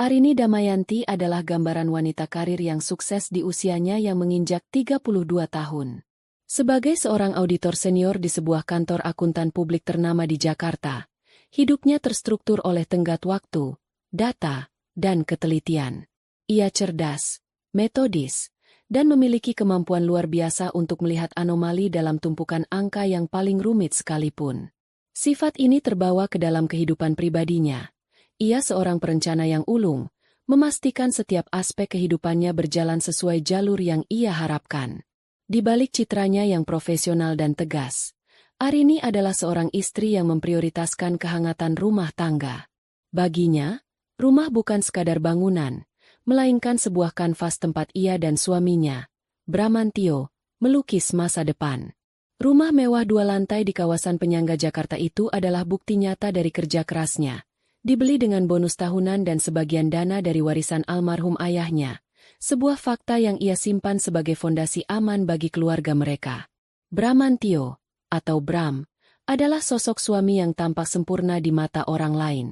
Arini Damayanti adalah gambaran wanita karir yang sukses di usianya yang menginjak 32 tahun. Sebagai seorang auditor senior di sebuah kantor akuntan publik ternama di Jakarta, hidupnya terstruktur oleh tenggat waktu, data, dan ketelitian. Ia cerdas, metodis, dan memiliki kemampuan luar biasa untuk melihat anomali dalam tumpukan angka yang paling rumit sekalipun. Sifat ini terbawa ke dalam kehidupan pribadinya. Ia seorang perencana yang ulung, memastikan setiap aspek kehidupannya berjalan sesuai jalur yang ia harapkan. Di balik citranya yang profesional dan tegas, Arini adalah seorang istri yang memprioritaskan kehangatan rumah tangga. Baginya, rumah bukan sekadar bangunan, melainkan sebuah kanvas tempat ia dan suaminya, Bramantio, melukis masa depan. Rumah mewah 2 lantai di kawasan penyangga Jakarta itu adalah bukti nyata dari kerja kerasnya. Dibeli dengan bonus tahunan dan sebagian dana dari warisan almarhum ayahnya. Sebuah fakta yang ia simpan sebagai fondasi aman bagi keluarga mereka. Bramantio, atau Bram, adalah sosok suami yang tampak sempurna di mata orang lain.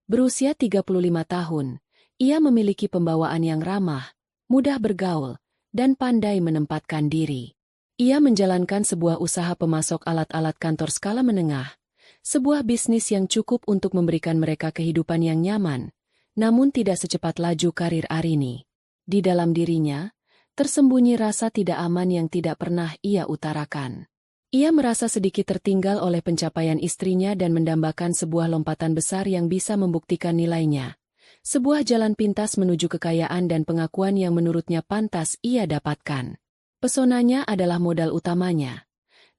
Berusia 35 tahun, ia memiliki pembawaan yang ramah, mudah bergaul, dan pandai menempatkan diri. Ia menjalankan sebuah usaha pemasok alat-alat kantor skala menengah, sebuah bisnis yang cukup untuk memberikan mereka kehidupan yang nyaman, namun tidak secepat laju karir Arini. Di dalam dirinya, tersembunyi rasa tidak aman yang tidak pernah ia utarakan. Ia merasa sedikit tertinggal oleh pencapaian istrinya dan mendambakan sebuah lompatan besar yang bisa membuktikan nilainya. Sebuah jalan pintas menuju kekayaan dan pengakuan yang menurutnya pantas ia dapatkan. Pesonanya adalah modal utamanya.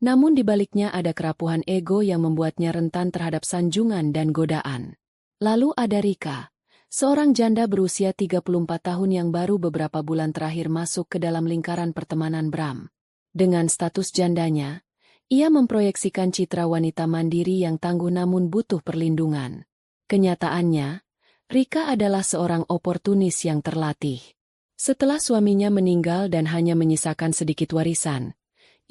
Namun di baliknya ada kerapuhan ego yang membuatnya rentan terhadap sanjungan dan godaan. Lalu ada Rika, seorang janda berusia 34 tahun yang baru beberapa bulan terakhir masuk ke dalam lingkaran pertemanan Bram. Dengan status jandanya, ia memproyeksikan citra wanita mandiri yang tangguh namun butuh perlindungan. Kenyataannya, Rika adalah seorang oportunis yang terlatih. Setelah suaminya meninggal dan hanya menyisakan sedikit warisan,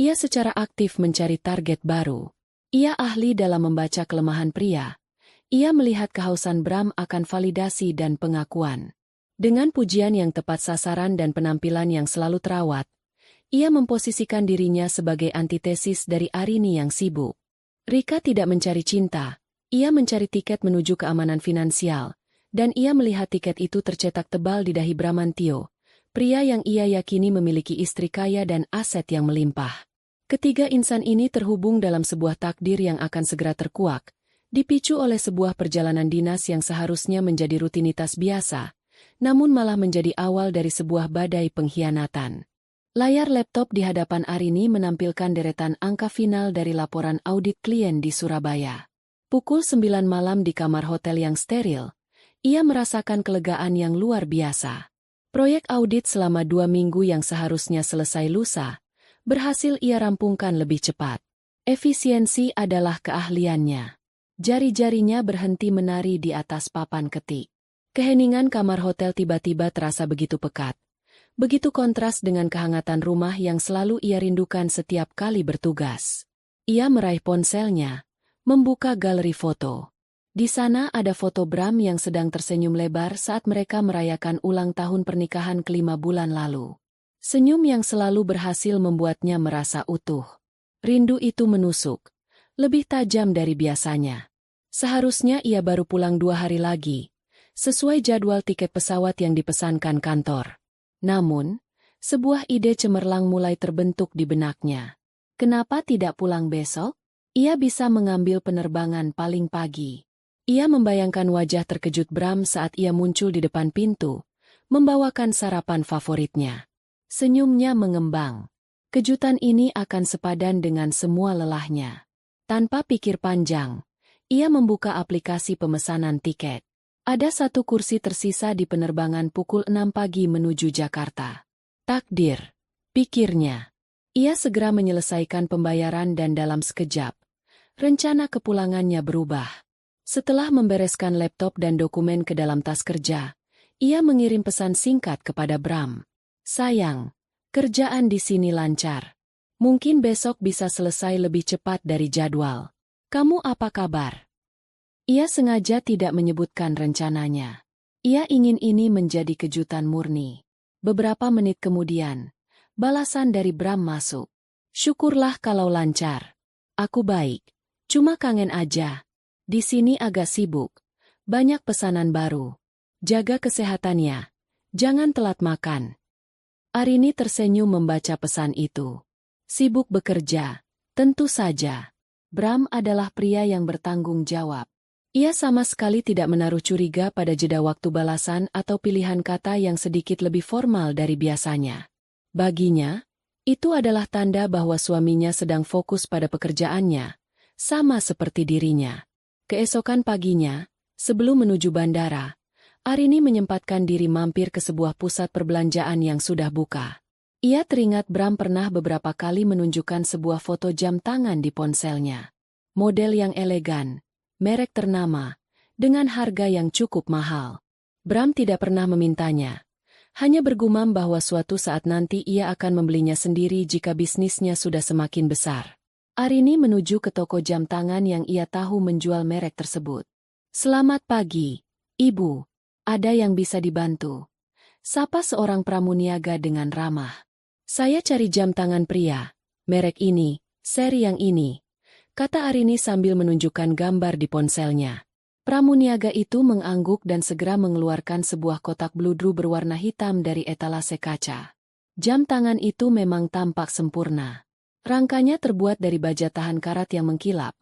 ia secara aktif mencari target baru. Ia ahli dalam membaca kelemahan pria. Ia melihat kehausan Bram akan validasi dan pengakuan. Dengan pujian yang tepat sasaran dan penampilan yang selalu terawat, ia memposisikan dirinya sebagai antitesis dari Arini yang sibuk. Rika tidak mencari cinta, ia mencari tiket menuju keamanan finansial, dan ia melihat tiket itu tercetak tebal di dahi Bramantio, pria yang ia yakini memiliki istri kaya dan aset yang melimpah. Ketiga insan ini terhubung dalam sebuah takdir yang akan segera terkuak, dipicu oleh sebuah perjalanan dinas yang seharusnya menjadi rutinitas biasa, namun malah menjadi awal dari sebuah badai pengkhianatan. Layar laptop di hadapan Arini menampilkan deretan angka final dari laporan audit klien di Surabaya. Pukul 9 malam di kamar hotel yang steril, ia merasakan kelegaan yang luar biasa. Proyek audit selama 2 minggu yang seharusnya selesai lusa, berhasil ia rampungkan lebih cepat. Efisiensi adalah keahliannya. Jari-jarinya berhenti menari di atas papan ketik. Keheningan kamar hotel tiba-tiba terasa begitu pekat. Begitu kontras dengan kehangatan rumah yang selalu ia rindukan setiap kali bertugas. Ia meraih ponselnya, membuka galeri foto. Di sana ada foto Bram yang sedang tersenyum lebar saat mereka merayakan ulang tahun pernikahan ke-5 bulan lalu. Senyum yang selalu berhasil membuatnya merasa utuh. Rindu itu menusuk, lebih tajam dari biasanya. Seharusnya ia baru pulang 2 hari lagi, sesuai jadwal tiket pesawat yang dipesankan kantor. Namun, sebuah ide cemerlang mulai terbentuk di benaknya. Kenapa tidak pulang besok? Ia bisa mengambil penerbangan paling pagi. Ia membayangkan wajah terkejut Bram saat ia muncul di depan pintu, membawakan sarapan favoritnya. Senyumnya mengembang. Kejutan ini akan sepadan dengan semua lelahnya. Tanpa pikir panjang, ia membuka aplikasi pemesanan tiket. Ada 1 kursi tersisa di penerbangan pukul 6 pagi menuju Jakarta. Takdir, pikirnya. Ia segera menyelesaikan pembayaran dan dalam sekejap, rencana kepulangannya berubah. Setelah membereskan laptop dan dokumen ke dalam tas kerja, ia mengirim pesan singkat kepada Bram. Sayang, kerjaan di sini lancar. Mungkin besok bisa selesai lebih cepat dari jadwal. Kamu apa kabar? Ia sengaja tidak menyebutkan rencananya. Ia ingin ini menjadi kejutan murni. Beberapa menit kemudian, balasan dari Bram masuk. Syukurlah kalau lancar. Aku baik. Cuma kangen aja. Di sini agak sibuk. Banyak pesanan baru. Jaga kesehatannya. Jangan telat makan. Arini tersenyum membaca pesan itu. Sibuk bekerja. Tentu saja. Bram adalah pria yang bertanggung jawab. Ia sama sekali tidak menaruh curiga pada jeda waktu balasan atau pilihan kata yang sedikit lebih formal dari biasanya. Baginya, itu adalah tanda bahwa suaminya sedang fokus pada pekerjaannya, sama seperti dirinya. Keesokan paginya, sebelum menuju bandara, Arini menyempatkan diri mampir ke sebuah pusat perbelanjaan yang sudah buka. Ia teringat Bram pernah beberapa kali menunjukkan sebuah foto jam tangan di ponselnya. Model yang elegan, merek ternama, dengan harga yang cukup mahal. Bram tidak pernah memintanya. Hanya bergumam bahwa suatu saat nanti ia akan membelinya sendiri jika bisnisnya sudah semakin besar. Arini menuju ke toko jam tangan yang ia tahu menjual merek tersebut. "Selamat pagi, Ibu. Ada yang bisa dibantu?" Sapa seorang pramuniaga dengan ramah. "Saya cari jam tangan pria. Merek ini, seri yang ini," kata Arini sambil menunjukkan gambar di ponselnya. Pramuniaga itu mengangguk dan segera mengeluarkan sebuah kotak bludru berwarna hitam dari etalase kaca. Jam tangan itu memang tampak sempurna. Rangkanya terbuat dari baja tahan karat yang mengkilap,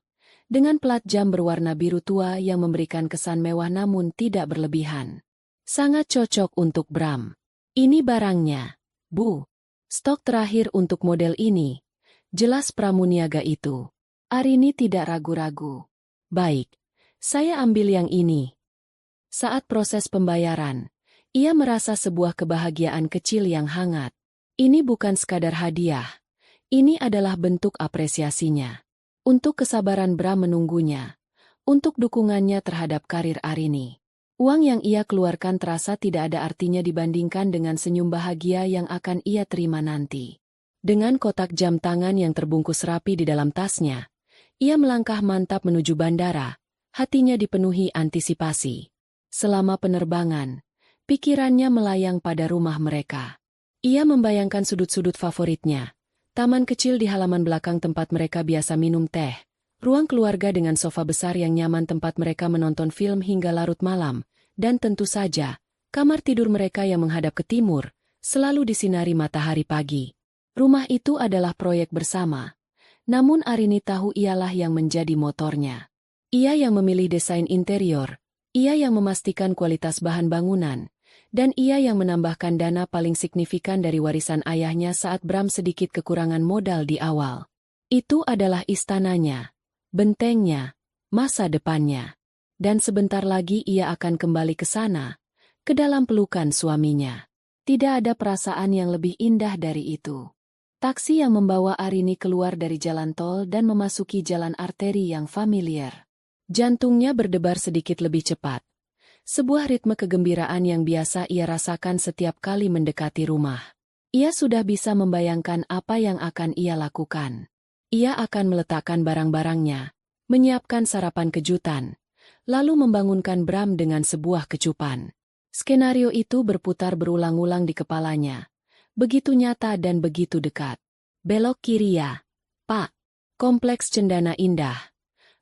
dengan plat jam berwarna biru tua yang memberikan kesan mewah namun tidak berlebihan. Sangat cocok untuk Bram. "Ini barangnya, Bu. Stok terakhir untuk model ini," jelas pramuniaga itu. Arini tidak ragu-ragu. "Baik, saya ambil yang ini." Saat proses pembayaran, ia merasa sebuah kebahagiaan kecil yang hangat. Ini bukan sekadar hadiah. Ini adalah bentuk apresiasinya. Untuk kesabaran Bram menunggunya. Untuk dukungannya terhadap karir Arini. Uang yang ia keluarkan terasa tidak ada artinya dibandingkan dengan senyum bahagia yang akan ia terima nanti. Dengan kotak jam tangan yang terbungkus rapi di dalam tasnya, ia melangkah mantap menuju bandara, hatinya dipenuhi antisipasi. Selama penerbangan, pikirannya melayang pada rumah mereka. Ia membayangkan sudut-sudut favoritnya, taman kecil di halaman belakang tempat mereka biasa minum teh, ruang keluarga dengan sofa besar yang nyaman tempat mereka menonton film hingga larut malam, dan tentu saja, kamar tidur mereka yang menghadap ke timur, selalu disinari matahari pagi. Rumah itu adalah proyek bersama. Namun Arini tahu ialah yang menjadi motornya. Ia yang memilih desain interior, ia yang memastikan kualitas bahan bangunan, dan ia yang menambahkan dana paling signifikan dari warisan ayahnya saat Bram sedikit kekurangan modal di awal. Itu adalah istananya, bentengnya, masa depannya. Dan sebentar lagi ia akan kembali ke sana, ke dalam pelukan suaminya. Tidak ada perasaan yang lebih indah dari itu. Taksi yang membawa Arini keluar dari jalan tol dan memasuki jalan arteri yang familiar. Jantungnya berdebar sedikit lebih cepat. Sebuah ritme kegembiraan yang biasa ia rasakan setiap kali mendekati rumah. Ia sudah bisa membayangkan apa yang akan ia lakukan. Ia akan meletakkan barang-barangnya, menyiapkan sarapan kejutan, lalu membangunkan Bram dengan sebuah kecupan. Skenario itu berputar berulang-ulang di kepalanya. Begitu nyata dan begitu dekat. "Belok kiri ya, Pak." Kompleks Cendana Indah.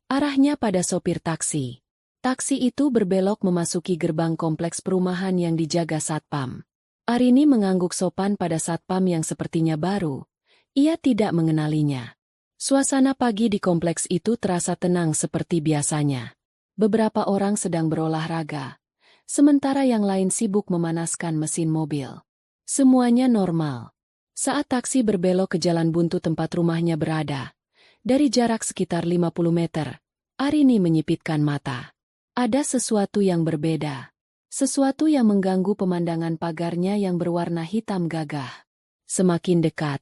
Arahnya pada sopir taksi. Taksi itu berbelok memasuki gerbang kompleks perumahan yang dijaga satpam. Arini mengangguk sopan pada satpam yang sepertinya baru. Ia tidak mengenalinya. Suasana pagi di kompleks itu terasa tenang seperti biasanya. Beberapa orang sedang berolahraga, sementara yang lain sibuk memanaskan mesin mobil. Semuanya normal. Saat taksi berbelok ke jalan buntu tempat rumahnya berada, dari jarak sekitar 50 meter, Arini menyipitkan mata. Ada sesuatu yang berbeda. Sesuatu yang mengganggu pemandangan pagarnya yang berwarna hitam gagah. Semakin dekat,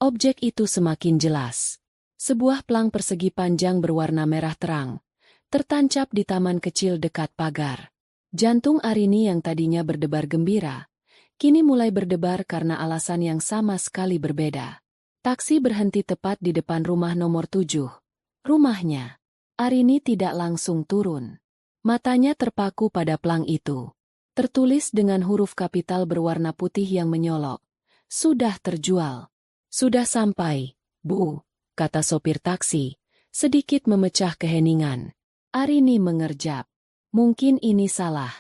objek itu semakin jelas. Sebuah pelang persegi panjang berwarna merah terang, tertancap di taman kecil dekat pagar. Jantung Arini yang tadinya berdebar gembira, kini mulai berdebar karena alasan yang sama sekali berbeda. Taksi berhenti tepat di depan rumah nomor 7. Rumahnya. Arini tidak langsung turun. Matanya terpaku pada pelang itu. Tertulis dengan huruf kapital berwarna putih yang menyolok. Sudah terjual. Sudah sampai, Bu, kata sopir taksi, sedikit memecah keheningan. Arini mengerjap. Mungkin ini salah.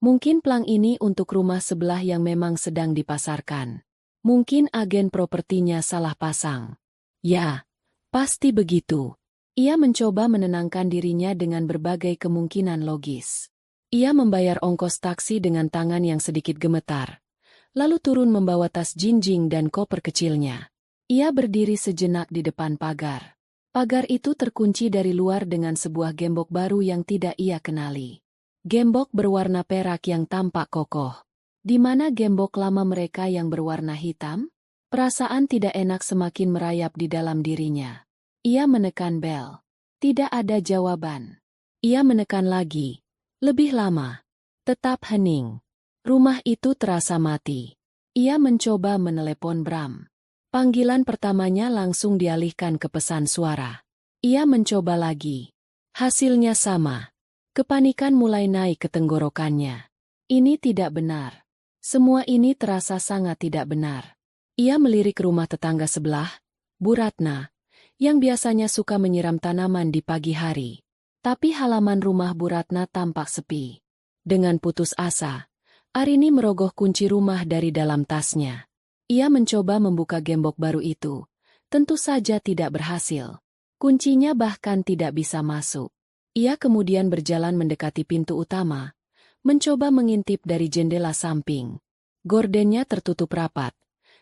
Mungkin plang ini untuk rumah sebelah yang memang sedang dipasarkan. Mungkin agen propertinya salah pasang. Ya, pasti begitu. Ia mencoba menenangkan dirinya dengan berbagai kemungkinan logis. Ia membayar ongkos taksi dengan tangan yang sedikit gemetar. Lalu turun membawa tas jinjing dan koper kecilnya. Ia berdiri sejenak di depan pagar. Pagar itu terkunci dari luar dengan sebuah gembok baru yang tidak ia kenali. Gembok berwarna perak yang tampak kokoh. Di mana gembok lama mereka yang berwarna hitam? Perasaan tidak enak semakin merayap di dalam dirinya. Ia menekan bel. Tidak ada jawaban. Ia menekan lagi. Lebih lama. Tetap hening. Rumah itu terasa mati. Ia mencoba menelepon Bram. Panggilan pertamanya langsung dialihkan ke pesan suara. Ia mencoba lagi. Hasilnya sama. Kepanikan mulai naik ke tenggorokannya. Ini tidak benar. Semua ini terasa sangat tidak benar. Ia melirik rumah tetangga sebelah, Bu Ratna, yang biasanya suka menyiram tanaman di pagi hari. Tapi halaman rumah Bu Ratna tampak sepi. Dengan putus asa, Arini merogoh kunci rumah dari dalam tasnya. Ia mencoba membuka gembok baru itu. Tentu saja tidak berhasil. Kuncinya bahkan tidak bisa masuk. Ia kemudian berjalan mendekati pintu utama, mencoba mengintip dari jendela samping. Gordennya tertutup rapat,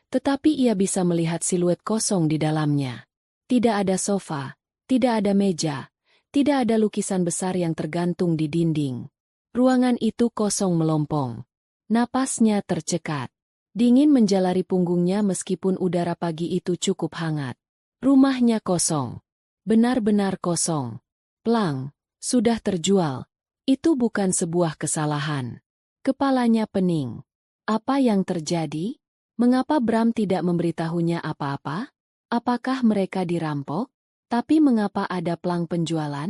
tetapi ia bisa melihat siluet kosong di dalamnya. Tidak ada sofa, tidak ada meja, tidak ada lukisan besar yang tergantung di dinding. Ruangan itu kosong melompong. Napasnya tercekat. Dingin menjalari punggungnya meskipun udara pagi itu cukup hangat. Rumahnya kosong. Benar-benar kosong. Plang, sudah terjual. Itu bukan sebuah kesalahan. Kepalanya pening. Apa yang terjadi? Mengapa Bram tidak memberitahunya apa-apa? Apakah mereka dirampok? Tapi mengapa ada plang penjualan?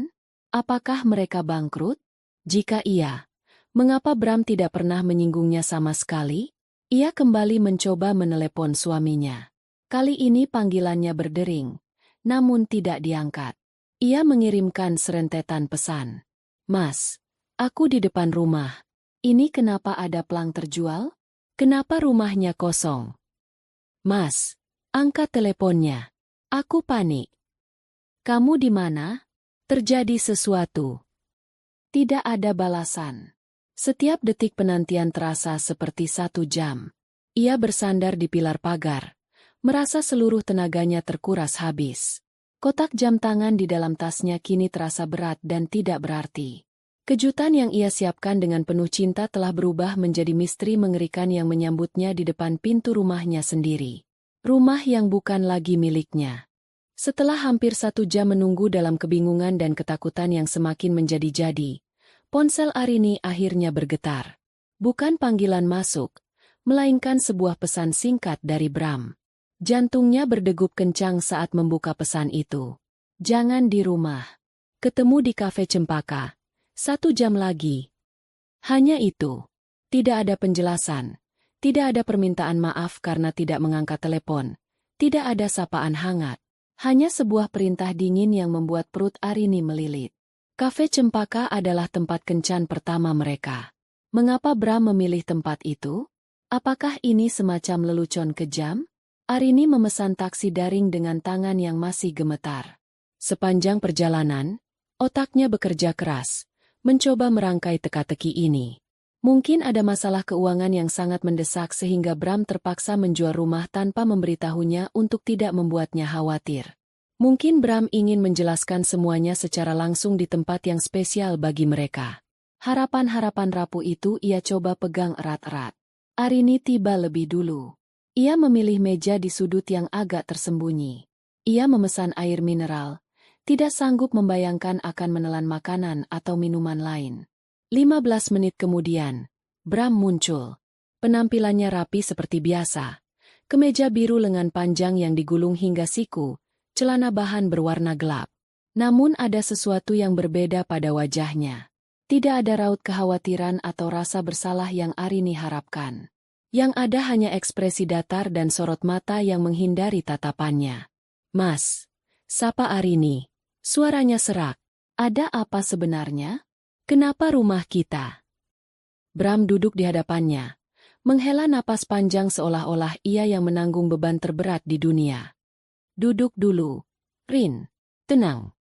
Apakah mereka bangkrut? Jika iya, mengapa Bram tidak pernah menyinggungnya sama sekali? Ia kembali mencoba menelepon suaminya. Kali ini panggilannya berdering, namun tidak diangkat. Ia mengirimkan serentetan pesan. Mas, aku di depan rumah. Ini kenapa ada plang terjual? Kenapa rumahnya kosong? Mas, angkat teleponnya. Aku panik. Kamu di mana? Terjadi sesuatu. Tidak ada balasan. Setiap detik penantian terasa seperti 1 jam. Ia bersandar di pilar pagar, merasa seluruh tenaganya terkuras habis. Kotak jam tangan di dalam tasnya kini terasa berat dan tidak berarti. Kejutan yang ia siapkan dengan penuh cinta telah berubah menjadi misteri mengerikan yang menyambutnya di depan pintu rumahnya sendiri. Rumah yang bukan lagi miliknya. Setelah hampir 1 jam menunggu dalam kebingungan dan ketakutan yang semakin menjadi-jadi, ponsel Arini akhirnya bergetar. Bukan panggilan masuk, melainkan sebuah pesan singkat dari Bram. Jantungnya berdegup kencang saat membuka pesan itu. Jangan di rumah. Ketemu di kafe Cempaka. 1 jam lagi. Hanya itu. Tidak ada penjelasan. Tidak ada permintaan maaf karena tidak mengangkat telepon. Tidak ada sapaan hangat. Hanya sebuah perintah dingin yang membuat perut Arini melilit. Kafe Cempaka adalah tempat kencan pertama mereka. Mengapa Bram memilih tempat itu? Apakah ini semacam lelucon kejam? Arini memesan taksi daring dengan tangan yang masih gemetar. Sepanjang perjalanan, otaknya bekerja keras, mencoba merangkai teka-teki ini. Mungkin ada masalah keuangan yang sangat mendesak sehingga Bram terpaksa menjual rumah tanpa memberitahunya untuk tidak membuatnya khawatir. Mungkin Bram ingin menjelaskan semuanya secara langsung di tempat yang spesial bagi mereka. Harapan-harapan rapuh itu ia coba pegang erat-erat. Arini tiba lebih dulu. Ia memilih meja di sudut yang agak tersembunyi. Ia memesan air mineral, tidak sanggup membayangkan akan menelan makanan atau minuman lain. 15 menit kemudian, Bram muncul. Penampilannya rapi seperti biasa. Kemeja biru lengan panjang yang digulung hingga siku, celana bahan berwarna gelap. Namun ada sesuatu yang berbeda pada wajahnya. Tidak ada raut kekhawatiran atau rasa bersalah yang Arini harapkan. Yang ada hanya ekspresi datar dan sorot mata yang menghindari tatapannya. "Mas," sapa Arini. Suaranya serak. "Ada apa sebenarnya? Kenapa rumah kita?" Bram duduk di hadapannya, menghela napas panjang seolah-olah ia yang menanggung beban terberat di dunia. "Duduk dulu, Rin. Tenang."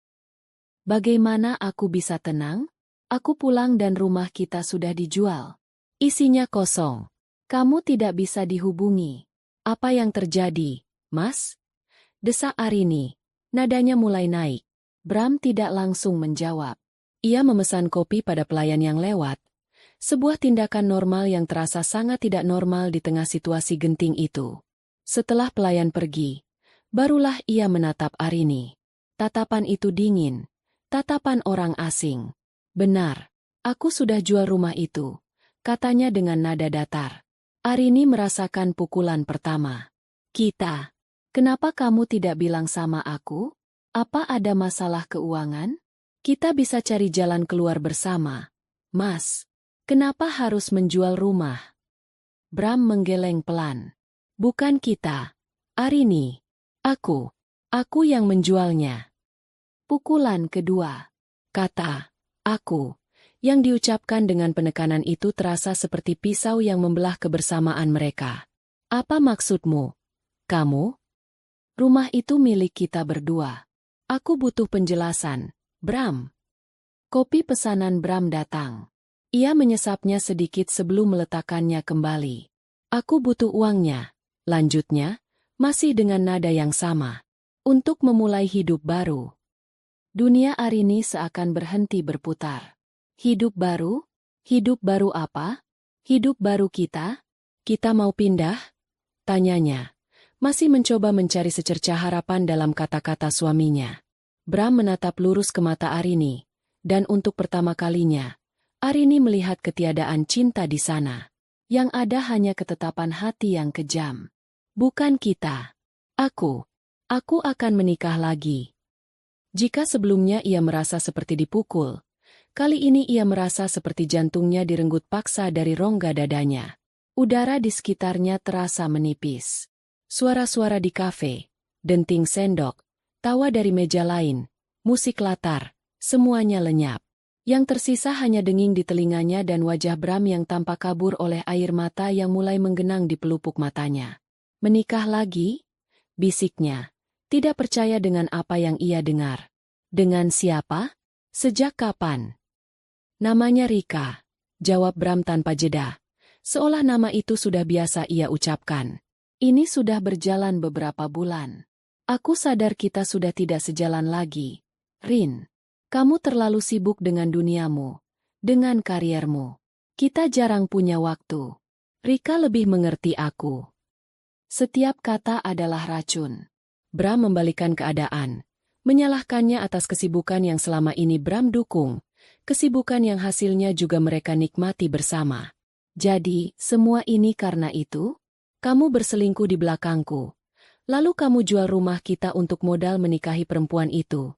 "Bagaimana aku bisa tenang? Aku pulang dan rumah kita sudah dijual. Isinya kosong. Kamu tidak bisa dihubungi. Apa yang terjadi, Mas?" desak Arini. Nadanya mulai naik. Bram tidak langsung menjawab. Ia memesan kopi pada pelayan yang lewat. Sebuah tindakan normal yang terasa sangat tidak normal di tengah situasi genting itu. Setelah pelayan pergi, barulah ia menatap Arini. Tatapan itu dingin. Tatapan orang asing. "Benar, aku sudah jual rumah itu," katanya dengan nada datar. Arini merasakan pukulan pertama. "Kita. Kenapa kamu tidak bilang sama aku? Apa ada masalah keuangan? Kita bisa cari jalan keluar bersama. Mas, kenapa harus menjual rumah?" Bram menggeleng pelan. "Bukan kita, Arini. Aku. Aku yang menjualnya." Pukulan kedua. Kata "aku" yang diucapkan dengan penekanan itu terasa seperti pisau yang membelah kebersamaan mereka. "Apa maksudmu? Kamu? Rumah itu milik kita berdua. Aku butuh penjelasan, Bram." Kopi pesanan Bram datang. Ia menyesapnya sedikit sebelum meletakkannya kembali. "Aku butuh uangnya," lanjutnya, masih dengan nada yang sama. "Untuk memulai hidup baru." Dunia Arini seakan berhenti berputar. "Hidup baru? Hidup baru apa? Hidup baru kita? Kita mau pindah?" tanyanya. Masih mencoba mencari secercah harapan dalam kata-kata suaminya. Bram menatap lurus ke mata Arini, dan untuk pertama kalinya, Arini melihat ketiadaan cinta di sana. Yang ada hanya ketetapan hati yang kejam. "Bukan kita. Aku. Aku akan menikah lagi." Jika sebelumnya ia merasa seperti dipukul, kali ini ia merasa seperti jantungnya direnggut paksa dari rongga dadanya. Udara di sekitarnya terasa menipis. Suara-suara di kafe, denting sendok, tawa dari meja lain, musik latar, semuanya lenyap. Yang tersisa hanya denging di telinganya dan wajah Bram yang tampak kabur oleh air mata yang mulai menggenang di pelupuk matanya. "Menikah lagi?" bisiknya. Tidak percaya dengan apa yang ia dengar. "Dengan siapa? Sejak kapan?" "Namanya Rika," jawab Bram tanpa jeda. Seolah nama itu sudah biasa ia ucapkan. "Ini sudah berjalan beberapa bulan. Aku sadar kita sudah tidak sejalan lagi. Rin, kamu terlalu sibuk dengan duniamu, dengan kariermu. Kita jarang punya waktu. Rika lebih mengerti aku." Setiap kata adalah racun. Bram membalikkan keadaan, menyalahkannya atas kesibukan yang selama ini Bram dukung, kesibukan yang hasilnya juga mereka nikmati bersama. "Jadi, semua ini karena itu? Kamu berselingkuh di belakangku. Lalu kamu jual rumah kita untuk modal menikahi perempuan itu."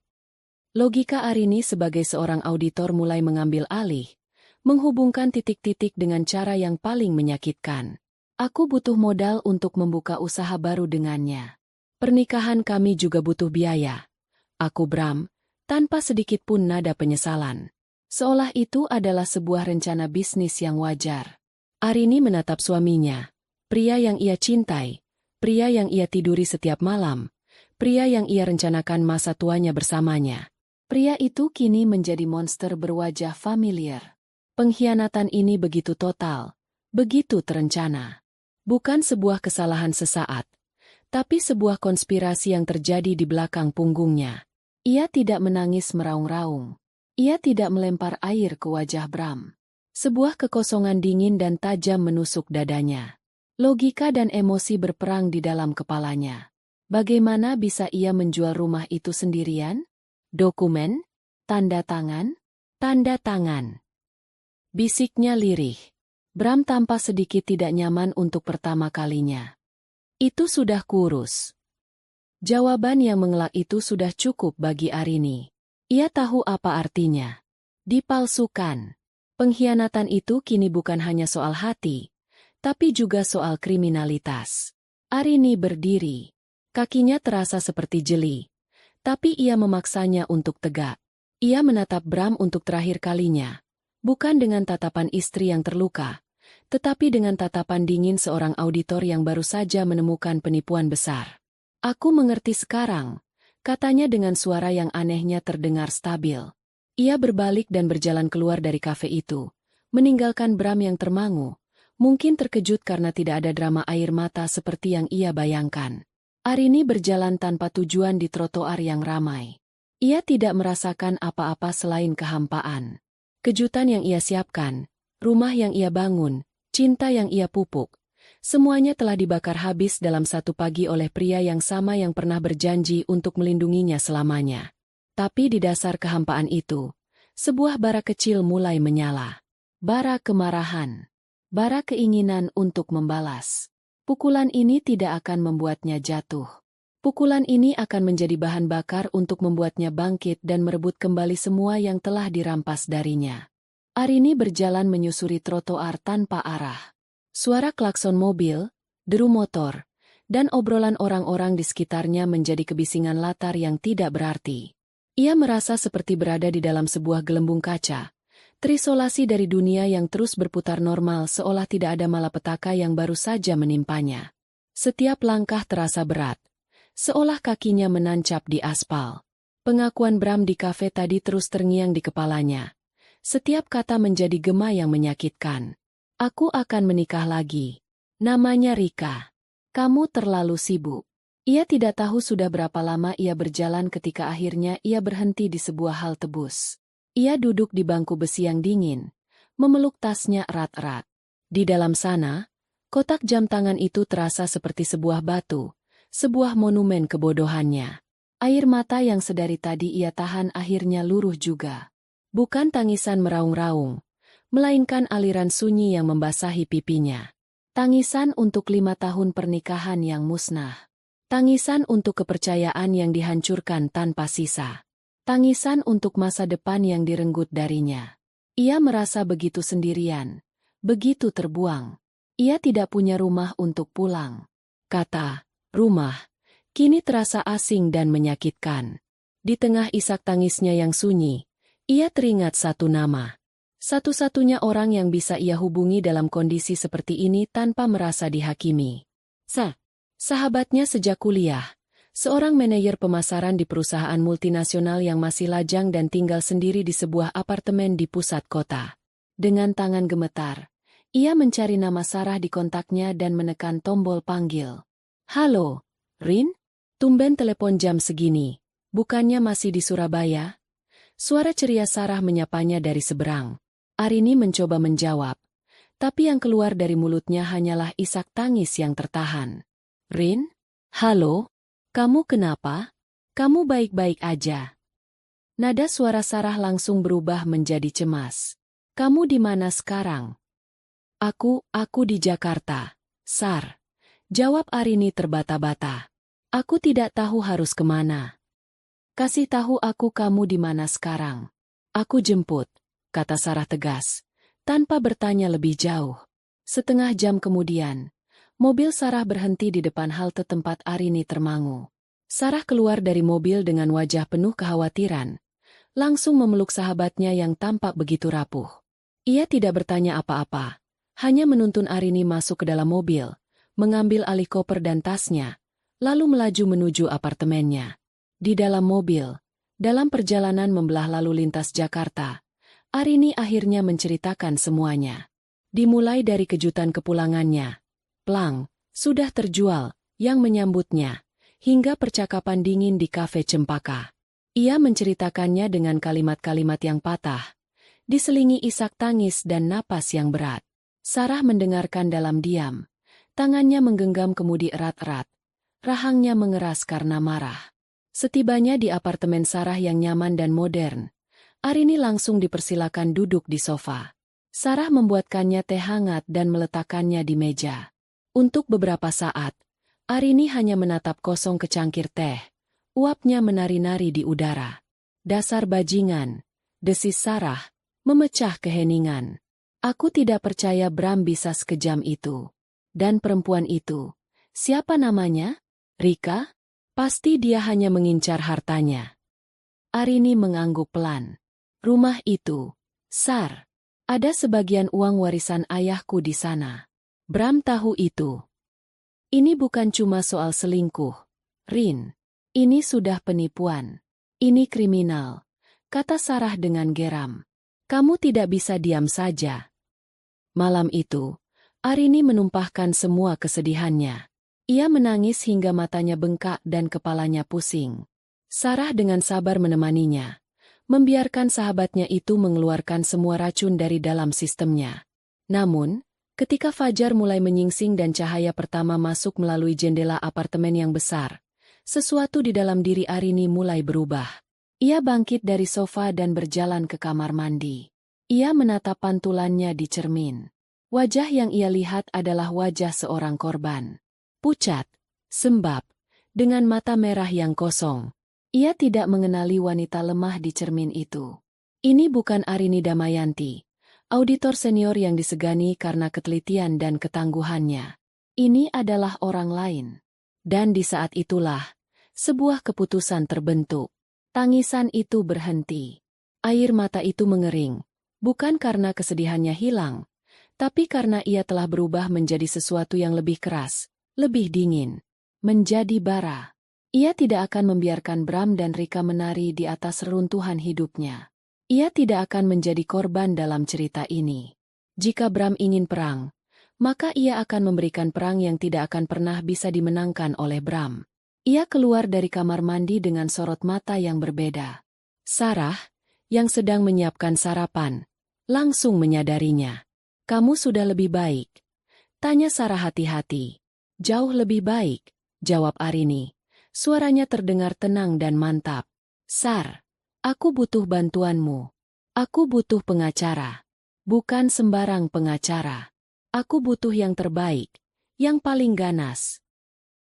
Logika Arini sebagai seorang auditor mulai mengambil alih, menghubungkan titik-titik dengan cara yang paling menyakitkan. "Aku butuh modal untuk membuka usaha baru dengannya. Pernikahan kami juga butuh biaya." Aku Bram, tanpa sedikit pun nada penyesalan. Seolah itu adalah sebuah rencana bisnis yang wajar. Arini menatap suaminya, pria yang ia cintai, pria yang ia tiduri setiap malam, pria yang ia rencanakan masa tuanya bersamanya. Pria itu kini menjadi monster berwajah familiar. Pengkhianatan ini begitu total, begitu terencana. Bukan sebuah kesalahan sesaat, tapi sebuah konspirasi yang terjadi di belakang punggungnya. Ia tidak menangis meraung-raung. Ia tidak melempar air ke wajah Bram. Sebuah kekosongan dingin dan tajam menusuk dadanya. Logika dan emosi berperang di dalam kepalanya. Bagaimana bisa ia menjual rumah itu sendirian? Dokumen? Tanda tangan? Tanda tangan. Bisiknya lirih. Bram tampak sedikit tidak nyaman untuk pertama kalinya. "Itu sudah kurus." Jawaban yang mengelak itu sudah cukup bagi Arini. Ia tahu apa artinya. Dipalsukan. Pengkhianatan itu kini bukan hanya soal hati, tapi juga soal kriminalitas. Arini berdiri. Kakinya terasa seperti jeli, tapi ia memaksanya untuk tegak. Ia menatap Bram untuk terakhir kalinya, bukan dengan tatapan istri yang terluka, tetapi dengan tatapan dingin seorang auditor yang baru saja menemukan penipuan besar. "Aku mengerti sekarang," katanya dengan suara yang anehnya terdengar stabil. Ia berbalik dan berjalan keluar dari kafe itu, meninggalkan Bram yang termangu, mungkin terkejut karena tidak ada drama air mata seperti yang ia bayangkan. Arini berjalan tanpa tujuan di trotoar yang ramai. Ia tidak merasakan apa-apa selain kehampaan. Kejutan yang ia siapkan, rumah yang ia bangun, cinta yang ia pupuk, semuanya telah dibakar habis dalam satu pagi oleh pria yang sama yang pernah berjanji untuk melindunginya selamanya. Tapi di dasar kehampaan itu, sebuah bara kecil mulai menyala. Bara kemarahan. Bara keinginan untuk membalas. Pukulan ini tidak akan membuatnya jatuh. Pukulan ini akan menjadi bahan bakar untuk membuatnya bangkit dan merebut kembali semua yang telah dirampas darinya. Arini berjalan menyusuri trotoar tanpa arah. Suara klakson mobil, deru motor, dan obrolan orang-orang di sekitarnya menjadi kebisingan latar yang tidak berarti. Ia merasa seperti berada di dalam sebuah gelembung kaca, terisolasi dari dunia yang terus berputar normal seolah tidak ada malapetaka yang baru saja menimpanya. Setiap langkah terasa berat, seolah kakinya menancap di aspal. Pengakuan Bram di kafe tadi terus terngiang di kepalanya. Setiap kata menjadi gema yang menyakitkan. "Aku akan menikah lagi. Namanya Rika. Kamu terlalu sibuk." Ia tidak tahu sudah berapa lama ia berjalan ketika akhirnya ia berhenti di sebuah halte bus. Ia duduk di bangku besi yang dingin, memeluk tasnya erat-erat. Di dalam sana, kotak jam tangan itu terasa seperti sebuah batu, sebuah monumen kebodohannya. Air mata yang sedari tadi ia tahan akhirnya luruh juga. Bukan tangisan meraung-raung, melainkan aliran sunyi yang membasahi pipinya. Tangisan untuk 5 tahun pernikahan yang musnah. Tangisan untuk kepercayaan yang dihancurkan tanpa sisa. Tangisan untuk masa depan yang direnggut darinya. Ia merasa begitu sendirian, begitu terbuang. Ia tidak punya rumah untuk pulang. Kata rumah kini terasa asing dan menyakitkan. Di tengah isak tangisnya yang sunyi, ia teringat satu nama. Satu-satunya orang yang bisa ia hubungi dalam kondisi seperti ini tanpa merasa dihakimi. Sahabatnya sejak kuliah. Seorang manajer pemasaran di perusahaan multinasional yang masih lajang dan tinggal sendiri di sebuah apartemen di pusat kota. Dengan tangan gemetar, ia mencari nama Sarah di kontaknya dan menekan tombol panggil. "Halo, Rin? Tumben telepon jam segini. Bukannya masih di Surabaya?" Suara ceria Sarah menyapanya dari seberang. Arini mencoba menjawab, tapi yang keluar dari mulutnya hanyalah isak tangis yang tertahan. "Rin? Halo? Kamu kenapa? Kamu baik-baik aja?" Nada suara Sarah langsung berubah menjadi cemas. "Kamu di mana sekarang?" Aku di Jakarta, Sar." Jawab Arini terbata-bata. "Aku tidak tahu harus kemana." "Kasih tahu aku kamu di mana sekarang." "Aku jemput," kata Sarah tegas, tanpa bertanya lebih jauh. Setengah jam kemudian, mobil Sarah berhenti di depan halte tempat Arini termangu. Sarah keluar dari mobil dengan wajah penuh kekhawatiran, langsung memeluk sahabatnya yang tampak begitu rapuh. Ia tidak bertanya apa-apa, hanya menuntun Arini masuk ke dalam mobil, mengambil alih koper dan tasnya, lalu melaju menuju apartemennya. Di dalam mobil, dalam perjalanan membelah lalu lintas Jakarta, Arini akhirnya menceritakan semuanya. Dimulai dari kejutan kepulangannya, plang, sudah terjual, yang menyambutnya, hingga percakapan dingin di kafe Cempaka. Ia menceritakannya dengan kalimat-kalimat yang patah, diselingi isak tangis dan napas yang berat. Sarah mendengarkan dalam diam, tangannya menggenggam kemudi erat-erat, rahangnya mengeras karena marah. Setibanya di apartemen Sarah yang nyaman dan modern, Arini langsung dipersilakan duduk di sofa. Sarah membuatkannya teh hangat dan meletakkannya di meja. Untuk beberapa saat, Arini hanya menatap kosong ke cangkir teh. Uapnya menari-nari di udara. "Dasar bajingan," desis Sarah, memecah keheningan. Aku tidak percaya Bram bisa sekejam itu. Dan perempuan itu, siapa namanya? Rika? Pasti dia hanya mengincar hartanya. Arini mengangguk pelan. Rumah itu, Sar. Ada sebagian uang warisan ayahku di sana. Bram tahu itu. Ini bukan cuma soal selingkuh, Rin. Ini sudah penipuan. Ini kriminal, kata Sarah dengan geram. Kamu tidak bisa diam saja. Malam itu, Arini menumpahkan semua kesedihannya. Ia menangis hingga matanya bengkak dan kepalanya pusing. Sarah dengan sabar menemaninya, membiarkan sahabatnya itu mengeluarkan semua racun dari dalam sistemnya. Namun, ketika fajar mulai menyingsing dan cahaya pertama masuk melalui jendela apartemen yang besar, sesuatu di dalam diri Arini mulai berubah. Ia bangkit dari sofa dan berjalan ke kamar mandi. Ia menatap pantulannya di cermin. Wajah yang ia lihat adalah wajah seorang korban. Pucat, sembab, dengan mata merah yang kosong. Ia tidak mengenali wanita lemah di cermin itu. Ini bukan Arini Damayanti, auditor senior yang disegani karena ketelitian dan ketangguhannya. Ini adalah orang lain. Dan di saat itulah, sebuah keputusan terbentuk. Tangisan itu berhenti. Air mata itu mengering, bukan karena kesedihannya hilang, tapi karena ia telah berubah menjadi sesuatu yang lebih keras, lebih dingin, menjadi bara. Ia tidak akan membiarkan Bram dan Rika menari di atas reruntuhan hidupnya. Ia tidak akan menjadi korban dalam cerita ini. Jika Bram ingin perang, maka ia akan memberikan perang yang tidak akan pernah bisa dimenangkan oleh Bram. Ia keluar dari kamar mandi dengan sorot mata yang berbeda. Sarah, yang sedang menyiapkan sarapan, langsung menyadarinya. Kamu sudah lebih baik? Tanya Sarah hati-hati. Jauh lebih baik, jawab Arini. Suaranya terdengar tenang dan mantap. Sar, aku butuh bantuanmu. Aku butuh pengacara. Bukan sembarang pengacara. Aku butuh yang terbaik, yang paling ganas.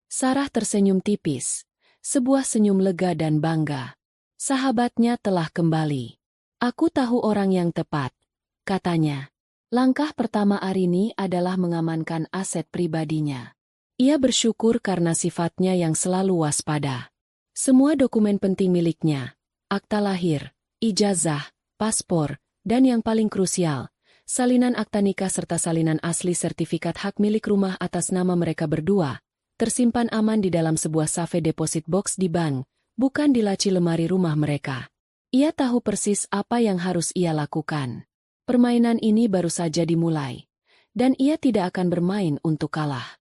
Sarah tersenyum tipis, sebuah senyum lega dan bangga. Sahabatnya telah kembali. Aku tahu orang yang tepat, katanya. Langkah pertama Arini adalah mengamankan aset pribadinya. Ia bersyukur karena sifatnya yang selalu waspada. Semua dokumen penting miliknya, akta lahir, ijazah, paspor, dan yang paling krusial, salinan akta nikah serta salinan asli sertifikat hak milik rumah atas nama mereka berdua, tersimpan aman di dalam sebuah safe deposit box di bank, bukan di laci lemari rumah mereka. Ia tahu persis apa yang harus ia lakukan. Permainan ini baru saja dimulai, dan ia tidak akan bermain untuk kalah.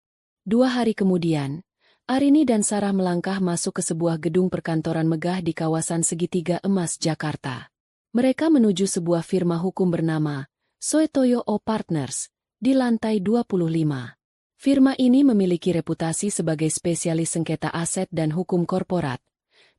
2 hari kemudian, Arini dan Sarah melangkah masuk ke sebuah gedung perkantoran megah di kawasan Segitiga Emas, Jakarta. Mereka menuju sebuah firma hukum bernama Soetoyo Partners, di lantai 25. Firma ini memiliki reputasi sebagai spesialis sengketa aset dan hukum korporat,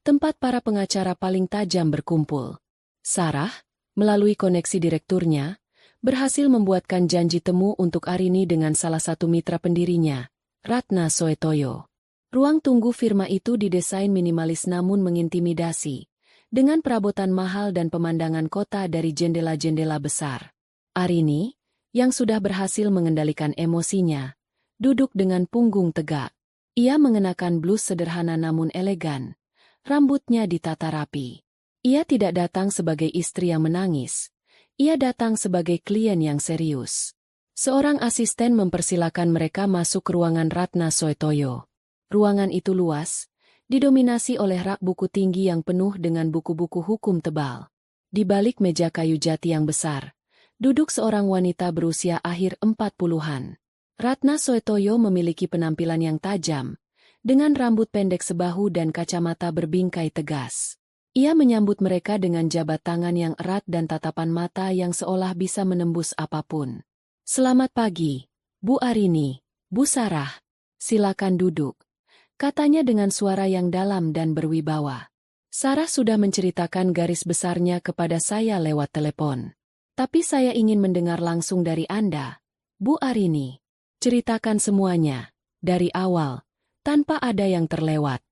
tempat para pengacara paling tajam berkumpul. Sarah, melalui koneksi direkturnya, berhasil membuatkan janji temu untuk Arini dengan salah satu mitra pendirinya, Ratna Soetoyo. Ruang tunggu firma itu didesain minimalis namun mengintimidasi, dengan perabotan mahal dan pemandangan kota dari jendela-jendela besar. Arini, yang sudah berhasil mengendalikan emosinya, duduk dengan punggung tegak. Ia mengenakan blus sederhana namun elegan. Rambutnya ditata rapi. Ia tidak datang sebagai istri yang menangis. Ia datang sebagai klien yang serius. Seorang asisten mempersilakan mereka masuk ke ruangan Ratna Soetoyo. Ruangan itu luas, didominasi oleh rak buku tinggi yang penuh dengan buku-buku hukum tebal. Di balik meja kayu jati yang besar, duduk seorang wanita berusia akhir 40-an. Ratna Soetoyo memiliki penampilan yang tajam, dengan rambut pendek sebahu dan kacamata berbingkai tegas. Ia menyambut mereka dengan jabat tangan yang erat dan tatapan mata yang seolah bisa menembus apapun. Selamat pagi, Bu Arini, Bu Sarah. Silakan duduk, katanya dengan suara yang dalam dan berwibawa. Sarah sudah menceritakan garis besarnya kepada saya lewat telepon. Tapi saya ingin mendengar langsung dari Anda, Bu Arini. Ceritakan semuanya, dari awal, tanpa ada yang terlewat.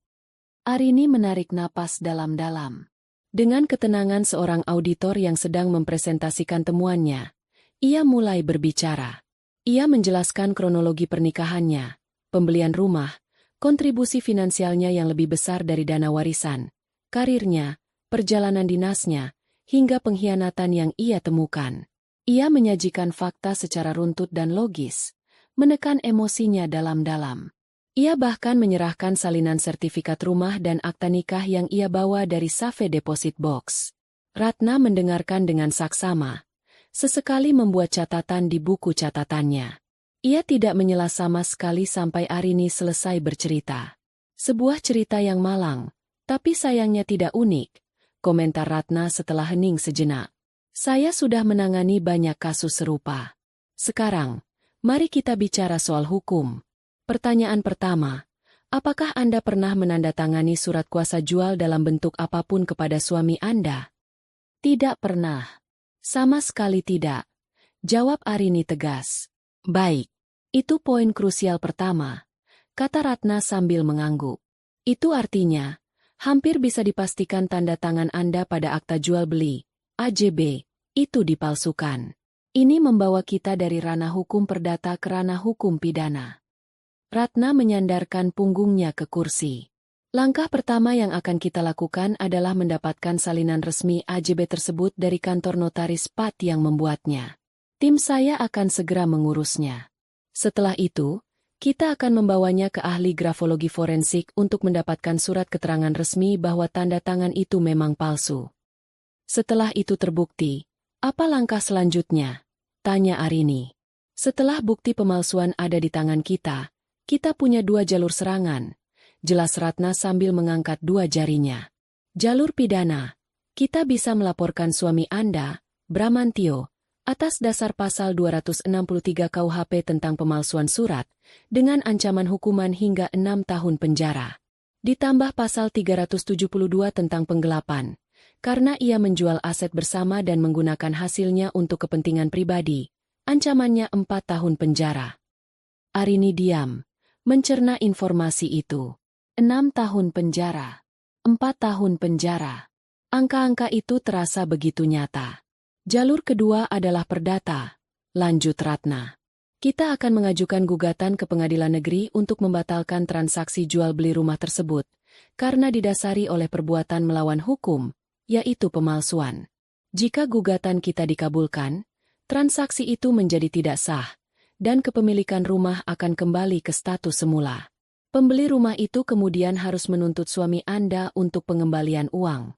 Arini menarik napas dalam-dalam. Dengan ketenangan seorang auditor yang sedang mempresentasikan temuannya, ia mulai berbicara. Ia menjelaskan kronologi pernikahannya, pembelian rumah, kontribusi finansialnya yang lebih besar dari dana warisan, karirnya, perjalanan dinasnya, hingga pengkhianatan yang ia temukan. Ia menyajikan fakta secara runtut dan logis, menekan emosinya dalam-dalam. Ia bahkan menyerahkan salinan sertifikat rumah dan akta nikah yang ia bawa dari Safe Deposit Box. Ratna mendengarkan dengan saksama, sesekali membuat catatan di buku catatannya. Ia tidak menyela sama sekali sampai Arini selesai bercerita. Sebuah cerita yang malang, tapi sayangnya tidak unik, komentar Ratna setelah hening sejenak. Saya sudah menangani banyak kasus serupa. Sekarang, mari kita bicara soal hukum. Pertanyaan pertama, apakah Anda pernah menandatangani surat kuasa jual dalam bentuk apapun kepada suami Anda? Tidak pernah. Sama sekali tidak. Jawab Arini tegas. Baik. Itu poin krusial pertama, kata Ratna sambil mengangguk. Itu artinya, hampir bisa dipastikan tanda tangan Anda pada akta jual beli, AJB, itu dipalsukan. Ini membawa kita dari ranah hukum perdata ke ranah hukum pidana. Ratna menyandarkan punggungnya ke kursi. Langkah pertama yang akan kita lakukan adalah mendapatkan salinan resmi AJB tersebut dari kantor notaris Pat yang membuatnya. Tim saya akan segera mengurusnya. Setelah itu, kita akan membawanya ke ahli grafologi forensik untuk mendapatkan surat keterangan resmi bahwa tanda tangan itu memang palsu. Setelah itu terbukti, apa langkah selanjutnya? Tanya Arini. Setelah bukti pemalsuan ada di tangan kita punya dua jalur serangan, jelas Ratna sambil mengangkat dua jarinya. Jalur pidana, kita bisa melaporkan suami Anda, Bramantio, atas dasar pasal 263 KUHP tentang pemalsuan surat, dengan ancaman hukuman hingga 6 tahun penjara. Ditambah pasal 372 tentang penggelapan, karena ia menjual aset bersama dan menggunakan hasilnya untuk kepentingan pribadi, ancamannya 4 tahun penjara. Arini diam, mencerna informasi itu. 6 tahun penjara. 4 tahun penjara. Angka-angka itu terasa begitu nyata. Jalur kedua adalah perdata, lanjut Ratna. Kita akan mengajukan gugatan ke pengadilan negeri untuk membatalkan transaksi jual beli rumah tersebut, karena didasari oleh perbuatan melawan hukum, yaitu pemalsuan. Jika gugatan kita dikabulkan, transaksi itu menjadi tidak sah, dan kepemilikan rumah akan kembali ke status semula. Pembeli rumah itu kemudian harus menuntut suami Anda untuk pengembalian uang.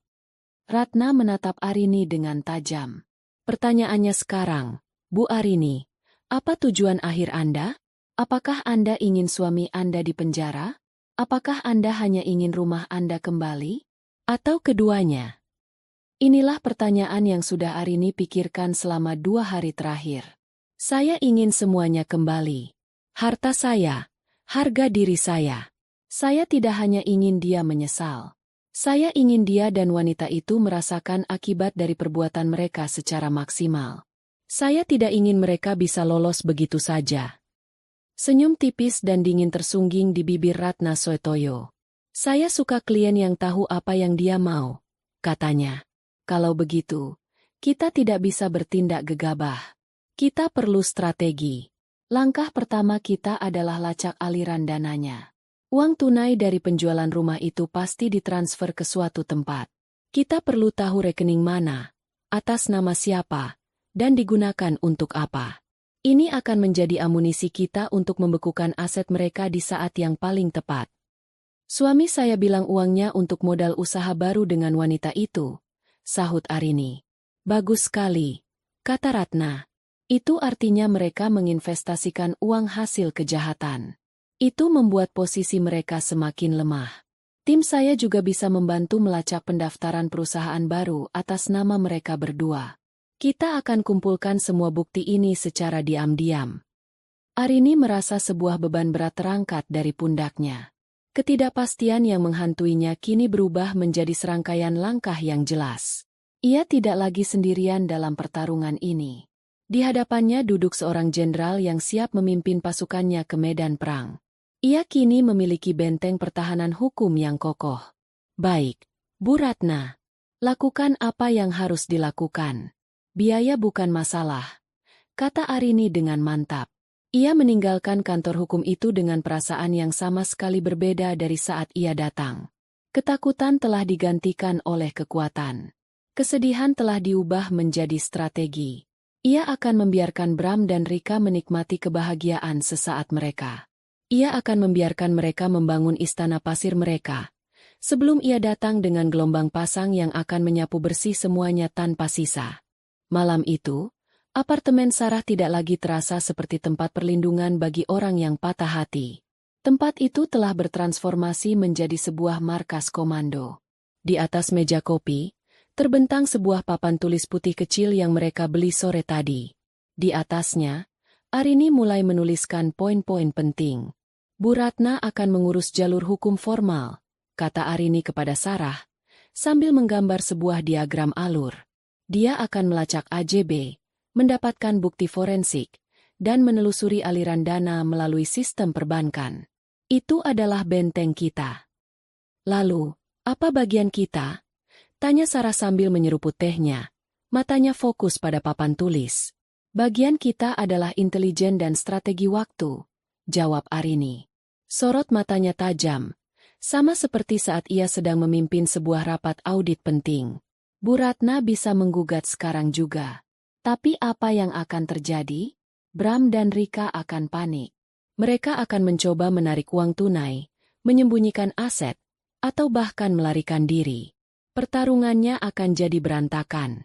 Ratna menatap Arini dengan tajam. Pertanyaannya sekarang, Bu Arini, apa tujuan akhir Anda? Apakah Anda ingin suami Anda dipenjara? Apakah Anda hanya ingin rumah Anda kembali? Atau keduanya? Inilah pertanyaan yang sudah Arini pikirkan selama 2 hari terakhir. Saya ingin semuanya kembali. Harta saya, harga diri saya. Saya tidak hanya ingin dia menyesal. Saya ingin dia dan wanita itu merasakan akibat dari perbuatan mereka secara maksimal. Saya tidak ingin mereka bisa lolos begitu saja. Senyum tipis dan dingin tersungging di bibir Ratna Soetoyo. Saya suka klien yang tahu apa yang dia mau, katanya. Kalau begitu, kita tidak bisa bertindak gegabah. Kita perlu strategi. Langkah pertama kita adalah lacak aliran dananya. Uang tunai dari penjualan rumah itu pasti ditransfer ke suatu tempat. Kita perlu tahu rekening mana, atas nama siapa, dan digunakan untuk apa. Ini akan menjadi amunisi kita untuk membekukan aset mereka di saat yang paling tepat. Suami saya bilang uangnya untuk modal usaha baru dengan wanita itu, sahut Arini. Bagus sekali, kata Ratna. Itu artinya mereka menginvestasikan uang hasil kejahatan. Itu membuat posisi mereka semakin lemah. Tim saya juga bisa membantu melacak pendaftaran perusahaan baru atas nama mereka berdua. Kita akan kumpulkan semua bukti ini secara diam-diam. Arini merasa sebuah beban berat terangkat dari pundaknya. Ketidakpastian yang menghantuinya kini berubah menjadi serangkaian langkah yang jelas. Ia tidak lagi sendirian dalam pertarungan ini. Di hadapannya duduk seorang jenderal yang siap memimpin pasukannya ke medan perang. Ia kini memiliki benteng pertahanan hukum yang kokoh. Baik, Bu Ratna. Lakukan apa yang harus dilakukan. Biaya bukan masalah, kata Arini dengan mantap. Ia meninggalkan kantor hukum itu dengan perasaan yang sama sekali berbeda dari saat ia datang. Ketakutan telah digantikan oleh kekuatan. Kesedihan telah diubah menjadi strategi. Ia akan membiarkan Bram dan Rika menikmati kebahagiaan sesaat mereka. Ia akan membiarkan mereka membangun istana pasir mereka. Sebelum ia datang dengan gelombang pasang yang akan menyapu bersih semuanya tanpa sisa. Malam itu, apartemen Sarah tidak lagi terasa seperti tempat perlindungan bagi orang yang patah hati. Tempat itu telah bertransformasi menjadi sebuah markas komando. Di atas meja kopi, terbentang sebuah papan tulis putih kecil yang mereka beli sore tadi. Di atasnya, Arini mulai menuliskan poin-poin penting. Bu Ratna akan mengurus jalur hukum formal, kata Arini kepada Sarah, sambil menggambar sebuah diagram alur. Dia akan melacak AJB, mendapatkan bukti forensik, dan menelusuri aliran dana melalui sistem perbankan. Itu adalah benteng kita. Lalu, apa bagian kita? Tanya Sarah sambil menyeruput tehnya. Matanya fokus pada papan tulis. Bagian kita adalah intelijen dan strategi waktu, jawab Arini. Sorot matanya tajam. Sama seperti saat ia sedang memimpin sebuah rapat audit penting. Bu Ratna bisa menggugat sekarang juga. Tapi apa yang akan terjadi? Bram dan Rika akan panik. Mereka akan mencoba menarik uang tunai, menyembunyikan aset, atau bahkan melarikan diri. Pertarungannya akan jadi berantakan.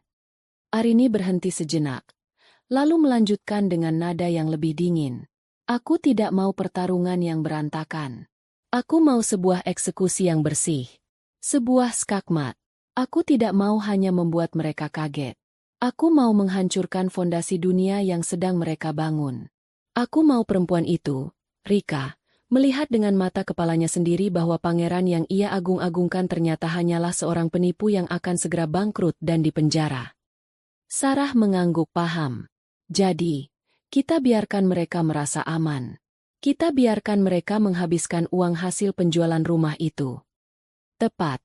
Arini berhenti sejenak, lalu melanjutkan dengan nada yang lebih dingin. Aku tidak mau pertarungan yang berantakan. Aku mau sebuah eksekusi yang bersih. Sebuah skakmat. Aku tidak mau hanya membuat mereka kaget. Aku mau menghancurkan fondasi dunia yang sedang mereka bangun. Aku mau perempuan itu, Rika, melihat dengan mata kepalanya sendiri bahwa pangeran yang ia agung-agungkan ternyata hanyalah seorang penipu yang akan segera bangkrut dan dipenjara. Sarah mengangguk paham. Jadi, kita biarkan mereka merasa aman. Kita biarkan mereka menghabiskan uang hasil penjualan rumah itu. Tepat,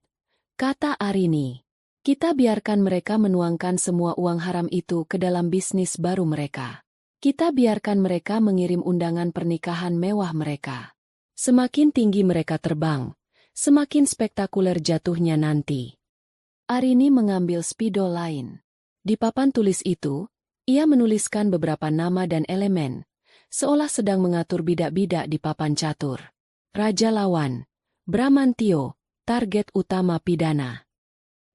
kata Arini. Kita biarkan mereka menuangkan semua uang haram itu ke dalam bisnis baru mereka. Kita biarkan mereka mengirim undangan pernikahan mewah mereka. Semakin tinggi mereka terbang, semakin spektakuler jatuhnya nanti. Arini mengambil spidol lain. Di papan tulis itu, ia menuliskan beberapa nama dan elemen, seolah sedang mengatur bidak-bidak di papan catur. Raja lawan, Bramantio, target utama pidana.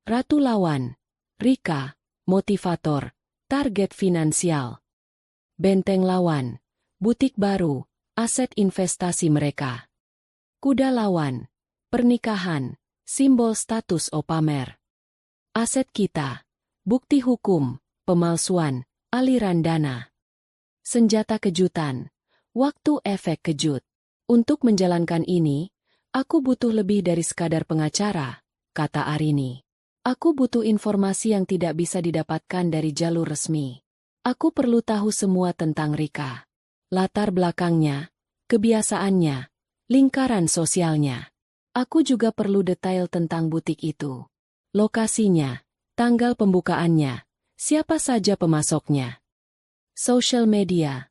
Ratu lawan, Rika, motivator, target finansial. Benteng lawan, butik baru, aset investasi mereka. Kuda lawan, pernikahan, simbol status o pamer. Aset kita, bukti hukum, pemalsuan, aliran dana. Senjata kejutan, waktu efek kejut. Untuk menjalankan ini, aku butuh lebih dari sekadar pengacara, kata Arini. Aku butuh informasi yang tidak bisa didapatkan dari jalur resmi. Aku perlu tahu semua tentang Rika. Latar belakangnya, kebiasaannya, lingkaran sosialnya. Aku juga perlu detail tentang butik itu. Lokasinya, tanggal pembukaannya, siapa saja pemasoknya. Social media.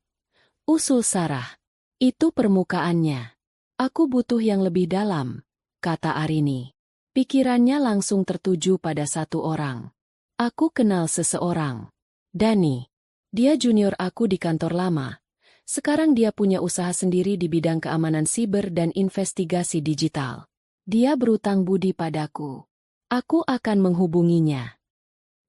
Usul Sarah. Itu permukaannya. Aku butuh yang lebih dalam, kata Arini. Pikirannya langsung tertuju pada satu orang. Aku kenal seseorang. Dani. Dia junior aku di kantor lama. Sekarang dia punya usaha sendiri di bidang keamanan siber dan investigasi digital. Dia berutang budi padaku. Aku akan menghubunginya.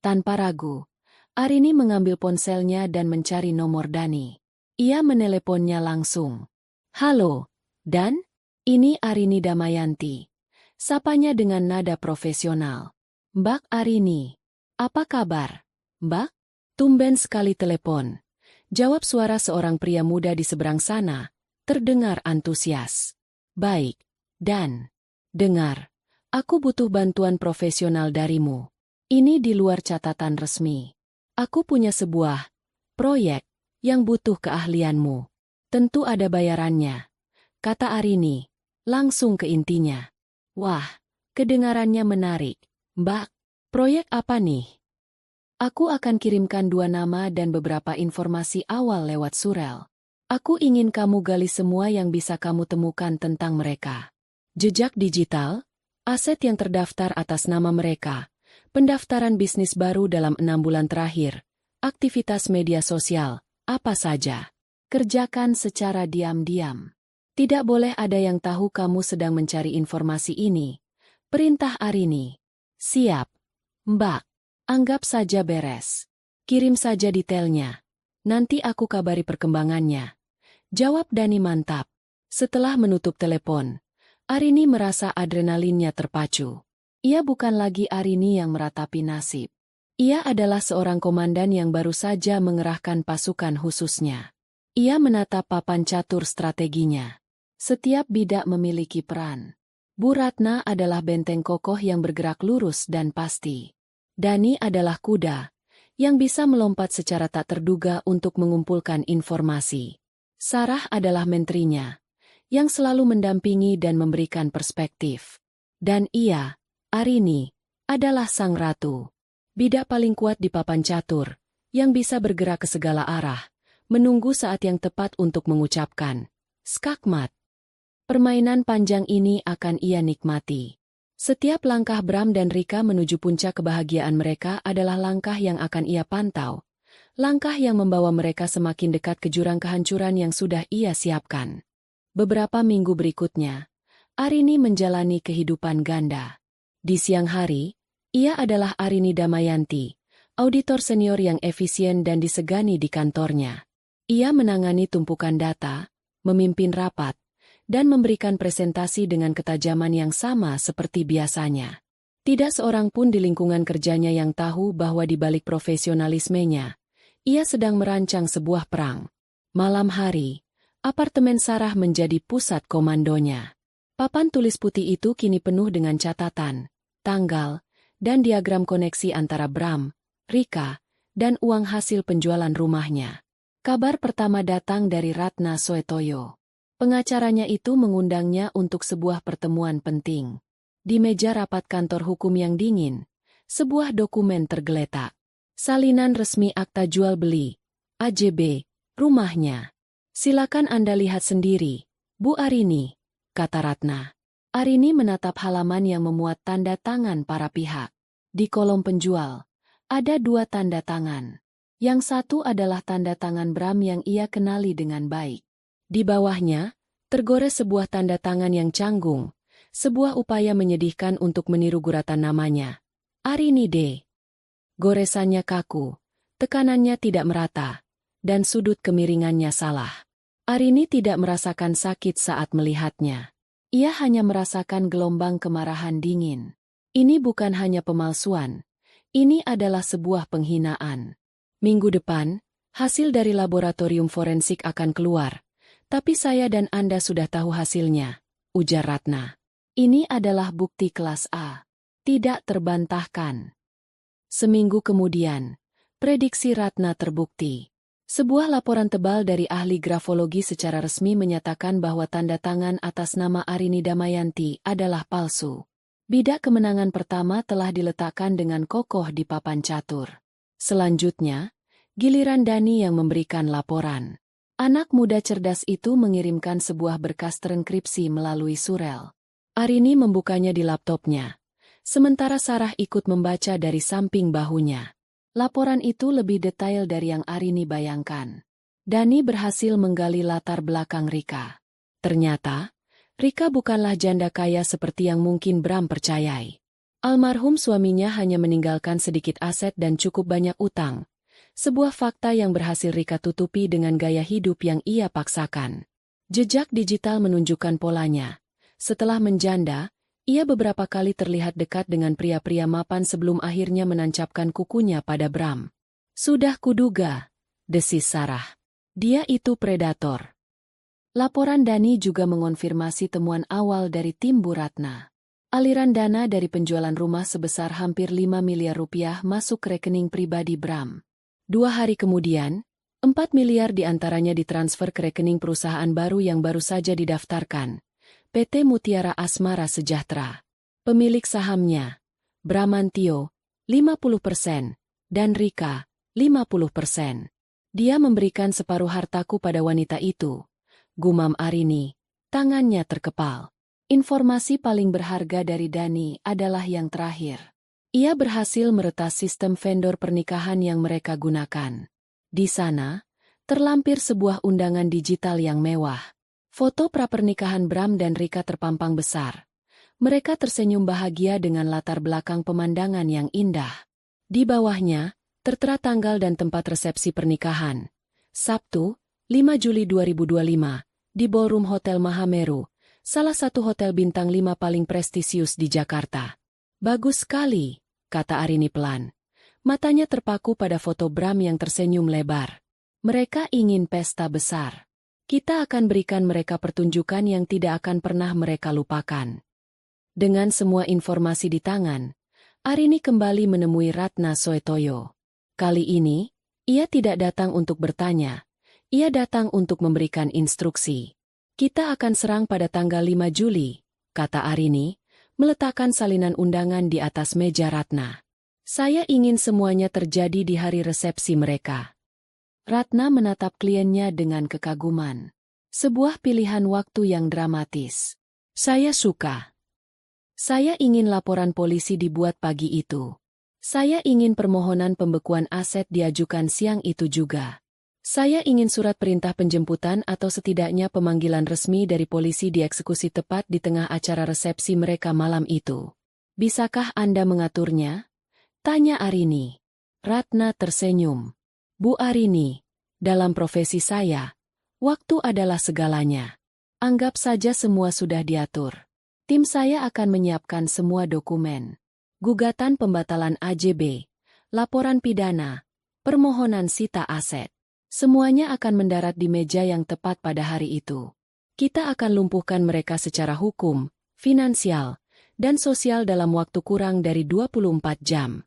Tanpa ragu, Arini mengambil ponselnya dan mencari nomor Dani. Ia meneleponnya langsung. Halo, Dan? Ini Arini Damayanti. Sapanya dengan nada profesional. Mbak Arini. Apa kabar? Mbak? Tumben sekali telepon. Jawab suara seorang pria muda di seberang sana, terdengar antusias. Baik, Dan. Dengar, aku butuh bantuan profesional darimu. Ini di luar catatan resmi. Aku punya sebuah proyek yang butuh keahlianmu. Tentu ada bayarannya, kata Arini, langsung ke intinya. Wah, kedengarannya menarik, Mbak. Proyek apa nih? Aku akan kirimkan 2 nama dan beberapa informasi awal lewat surel. Aku ingin kamu gali semua yang bisa kamu temukan tentang mereka. Jejak digital, aset yang terdaftar atas nama mereka, pendaftaran bisnis baru dalam 6 bulan terakhir, aktivitas media sosial, apa saja. Kerjakan secara diam-diam. Tidak boleh ada yang tahu kamu sedang mencari informasi ini. Perintah Arini. Siap, Mbak. Anggap saja beres. Kirim saja detailnya. Nanti aku kabari perkembangannya. Jawab Dani mantap. Setelah menutup telepon, Arini merasa adrenalinnya terpacu. Ia bukan lagi Arini yang meratapi nasib. Ia adalah seorang komandan yang baru saja mengerahkan pasukan khususnya. Ia menatap papan catur strateginya. Setiap bidak memiliki peran. Bu Ratna adalah benteng kokoh yang bergerak lurus dan pasti. Dani adalah kuda yang bisa melompat secara tak terduga untuk mengumpulkan informasi. Sarah adalah menterinya yang selalu mendampingi dan memberikan perspektif. Dan ia, Arini, adalah sang ratu. Bidak paling kuat di papan catur yang bisa bergerak ke segala arah, menunggu saat yang tepat untuk mengucapkan skakmat. Permainan panjang ini akan ia nikmati. Setiap langkah Bram dan Rika menuju puncak kebahagiaan mereka adalah langkah yang akan ia pantau. Langkah yang membawa mereka semakin dekat ke jurang kehancuran yang sudah ia siapkan. Beberapa minggu berikutnya, Arini menjalani kehidupan ganda. Di siang hari, ia adalah Arini Damayanti, auditor senior yang efisien dan disegani di kantornya. Ia menangani tumpukan data, memimpin rapat, dan memberikan presentasi dengan ketajaman yang sama seperti biasanya. Tidak seorang pun di lingkungan kerjanya yang tahu bahwa di balik profesionalismenya, ia sedang merancang sebuah perang. Malam hari, apartemen Sarah menjadi pusat komandonya. Papan tulis putih itu kini penuh dengan catatan, tanggal, dan diagram koneksi antara Bram, Rika, dan uang hasil penjualan rumahnya. Kabar pertama datang dari Ratna Soetoyo. Pengacaranya itu mengundangnya untuk sebuah pertemuan penting. Di meja rapat kantor hukum yang dingin, sebuah dokumen tergeletak. Salinan resmi akta jual beli, AJB, rumahnya. Silakan Anda lihat sendiri, Bu Arini, kata Ratna. Arini menatap halaman yang memuat tanda tangan para pihak. Di kolom penjual, ada 2 tanda tangan. Yang satu adalah tanda tangan Bram yang ia kenali dengan baik. Di bawahnya, tergores sebuah tanda tangan yang canggung, sebuah upaya menyedihkan untuk meniru guratan namanya. Arini D. Goresannya kaku, tekanannya tidak merata, dan sudut kemiringannya salah. Arini tidak merasakan sakit saat melihatnya. Ia hanya merasakan gelombang kemarahan dingin. Ini bukan hanya pemalsuan, ini adalah sebuah penghinaan. Minggu depan, hasil dari laboratorium forensik akan keluar. Tapi saya dan Anda sudah tahu hasilnya, ujar Ratna. Ini adalah bukti kelas A. Tidak terbantahkan. Seminggu kemudian, prediksi Ratna terbukti. Sebuah laporan tebal dari ahli grafologi secara resmi menyatakan bahwa tanda tangan atas nama Arini Damayanti adalah palsu. Bidak kemenangan pertama telah diletakkan dengan kokoh di papan catur. Selanjutnya, giliran Dani yang memberikan laporan. Anak muda cerdas itu mengirimkan sebuah berkas terenkripsi melalui surel. Arini membukanya di laptopnya, sementara Sarah ikut membaca dari samping bahunya. Laporan itu lebih detail dari yang Arini bayangkan. Dani berhasil menggali latar belakang Rika. Ternyata, Rika bukanlah janda kaya seperti yang mungkin Bram percayai. Almarhum suaminya hanya meninggalkan sedikit aset dan cukup banyak utang. Sebuah fakta yang berhasil Rika tutupi dengan gaya hidup yang ia paksakan. Jejak digital menunjukkan polanya. Setelah menjanda, ia beberapa kali terlihat dekat dengan pria-pria mapan sebelum akhirnya menancapkan kukunya pada Bram. Sudah kuduga, desis Sarah. Dia itu predator. Laporan Dani juga mengonfirmasi temuan awal dari tim Bu Ratna. Aliran dana dari penjualan rumah sebesar hampir 5 miliar rupiah masuk ke rekening pribadi Bram. 2 hari kemudian, 4 miliar diantaranya ditransfer ke rekening perusahaan baru yang baru saja didaftarkan, PT Mutiara Asmara Sejahtera. Pemilik sahamnya, Bramantio, 50%, dan Rika, 50%. Dia memberikan separuh hartaku pada wanita itu, gumam Arini, tangannya terkepal. Informasi paling berharga dari Dani adalah yang terakhir. Ia berhasil meretas sistem vendor pernikahan yang mereka gunakan. Di sana, terlampir sebuah undangan digital yang mewah. Foto prapernikahan Bram dan Rika terpampang besar. Mereka tersenyum bahagia dengan latar belakang pemandangan yang indah. Di bawahnya, tertera tanggal dan tempat resepsi pernikahan. Sabtu, 5 Juli 2025, di Ballroom Hotel Mahameru, salah satu hotel bintang 5 paling prestisius di Jakarta. Bagus sekali, kata Arini pelan. Matanya terpaku pada foto Bram yang tersenyum lebar. Mereka ingin pesta besar. Kita akan berikan mereka pertunjukan yang tidak akan pernah mereka lupakan. Dengan semua informasi di tangan, Arini kembali menemui Ratna Soetoyo. Kali ini, ia tidak datang untuk bertanya. Ia datang untuk memberikan instruksi. Kita akan serang pada tanggal 5 Juli, kata Arini, meletakkan salinan undangan di atas meja Ratna. Saya ingin semuanya terjadi di hari resepsi mereka. Ratna menatap kliennya dengan kekaguman. Sebuah pilihan waktu yang dramatis. Saya suka. Saya ingin laporan polisi dibuat pagi itu. Saya ingin permohonan pembekuan aset diajukan siang itu juga. Saya ingin surat perintah penjemputan atau setidaknya pemanggilan resmi dari polisi dieksekusi tepat di tengah acara resepsi mereka malam itu. Bisakah Anda mengaturnya? Tanya Arini. Ratna tersenyum. Bu Arini, dalam profesi saya, waktu adalah segalanya. Anggap saja semua sudah diatur. Tim saya akan menyiapkan semua dokumen. Gugatan pembatalan AJB, laporan pidana, permohonan sita aset. Semuanya akan mendarat di meja yang tepat pada hari itu. Kita akan lumpuhkan mereka secara hukum, finansial, dan sosial dalam waktu kurang dari 24 jam.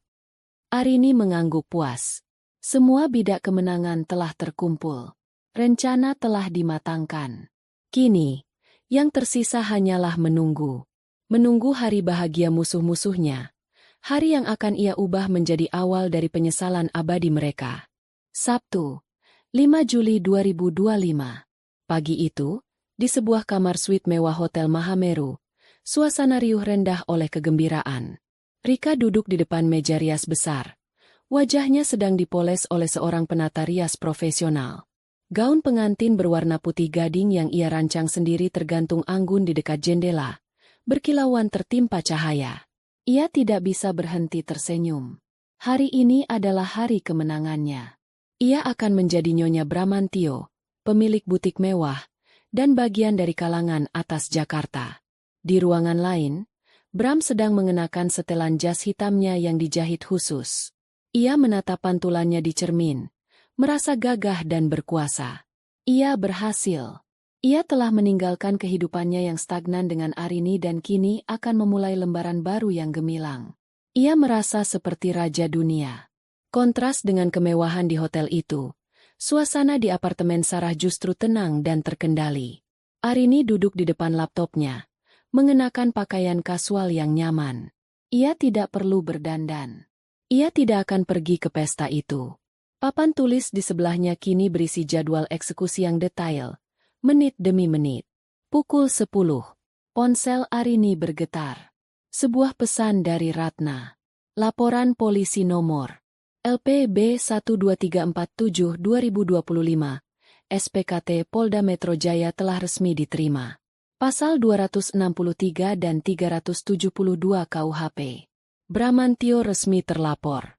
Arini mengangguk puas. Semua bidak kemenangan telah terkumpul. Rencana telah dimatangkan. Kini, yang tersisa hanyalah menunggu. Menunggu hari bahagia musuh-musuhnya. Hari yang akan ia ubah menjadi awal dari penyesalan abadi mereka. Sabtu, 5 Juli 2025. Pagi itu, di sebuah kamar suite mewah Hotel Mahameru, suasana riuh rendah oleh kegembiraan. Rika duduk di depan meja rias besar. Wajahnya sedang dipoles oleh seorang penata rias profesional. Gaun pengantin berwarna putih gading yang ia rancang sendiri tergantung anggun di dekat jendela, berkilauan tertimpa cahaya. Ia tidak bisa berhenti tersenyum. Hari ini adalah hari kemenangannya. Ia akan menjadi Nyonya Bramantio, pemilik butik mewah, dan bagian dari kalangan atas Jakarta. Di ruangan lain, Bram sedang mengenakan setelan jas hitamnya yang dijahit khusus. Ia menatap pantulannya di cermin, merasa gagah dan berkuasa. Ia berhasil. Ia telah meninggalkan kehidupannya yang stagnan dengan Arini dan kini akan memulai lembaran baru yang gemilang. Ia merasa seperti raja dunia. Kontras dengan kemewahan di hotel itu, suasana di apartemen Sarah justru tenang dan terkendali. Arini duduk di depan laptopnya, mengenakan pakaian kasual yang nyaman. Ia tidak perlu berdandan. Ia tidak akan pergi ke pesta itu. Papan tulis di sebelahnya kini berisi jadwal eksekusi yang detail, menit demi menit. Pukul 10. Ponsel Arini bergetar. Sebuah pesan dari Ratna. Laporan polisi nomor LPB 12347-2025, SPKT Polda Metro Jaya telah resmi diterima. Pasal 263 dan 372 KUHP. Bramantio resmi terlapor.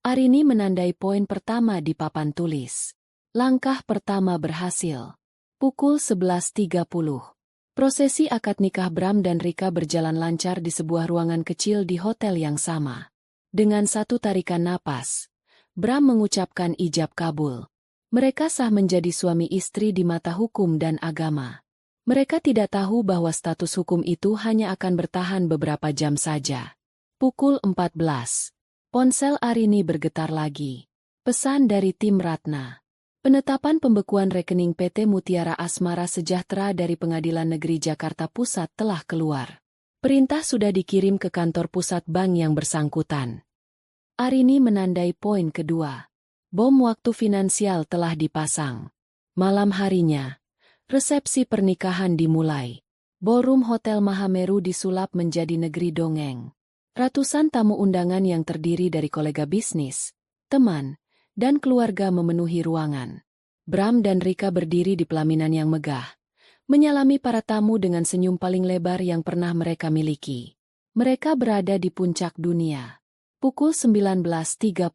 Arini menandai poin pertama di papan tulis. Langkah pertama berhasil. Pukul 11.30. Prosesi akad nikah Bram dan Rika berjalan lancar di sebuah ruangan kecil di hotel yang sama. Dengan satu tarikan napas, Bram mengucapkan ijab kabul. Mereka sah menjadi suami istri di mata hukum dan agama. Mereka tidak tahu bahwa status hukum itu hanya akan bertahan beberapa jam saja. Pukul 14. Ponsel Arini bergetar lagi. Pesan dari tim Ratna. Penetapan pembekuan rekening PT Mutiara Asmara Sejahtera dari Pengadilan Negeri Jakarta Pusat telah keluar. Perintah sudah dikirim ke kantor pusat bank yang bersangkutan. Arini menandai poin kedua. Bom waktu finansial telah dipasang. Malam harinya, resepsi pernikahan dimulai. Ballroom Hotel Mahameru disulap menjadi negeri dongeng. Ratusan tamu undangan yang terdiri dari kolega bisnis, teman, dan keluarga memenuhi ruangan. Bram dan Rika berdiri di pelaminan yang megah, menyalami para tamu dengan senyum paling lebar yang pernah mereka miliki. Mereka berada di puncak dunia. Pukul 19.30.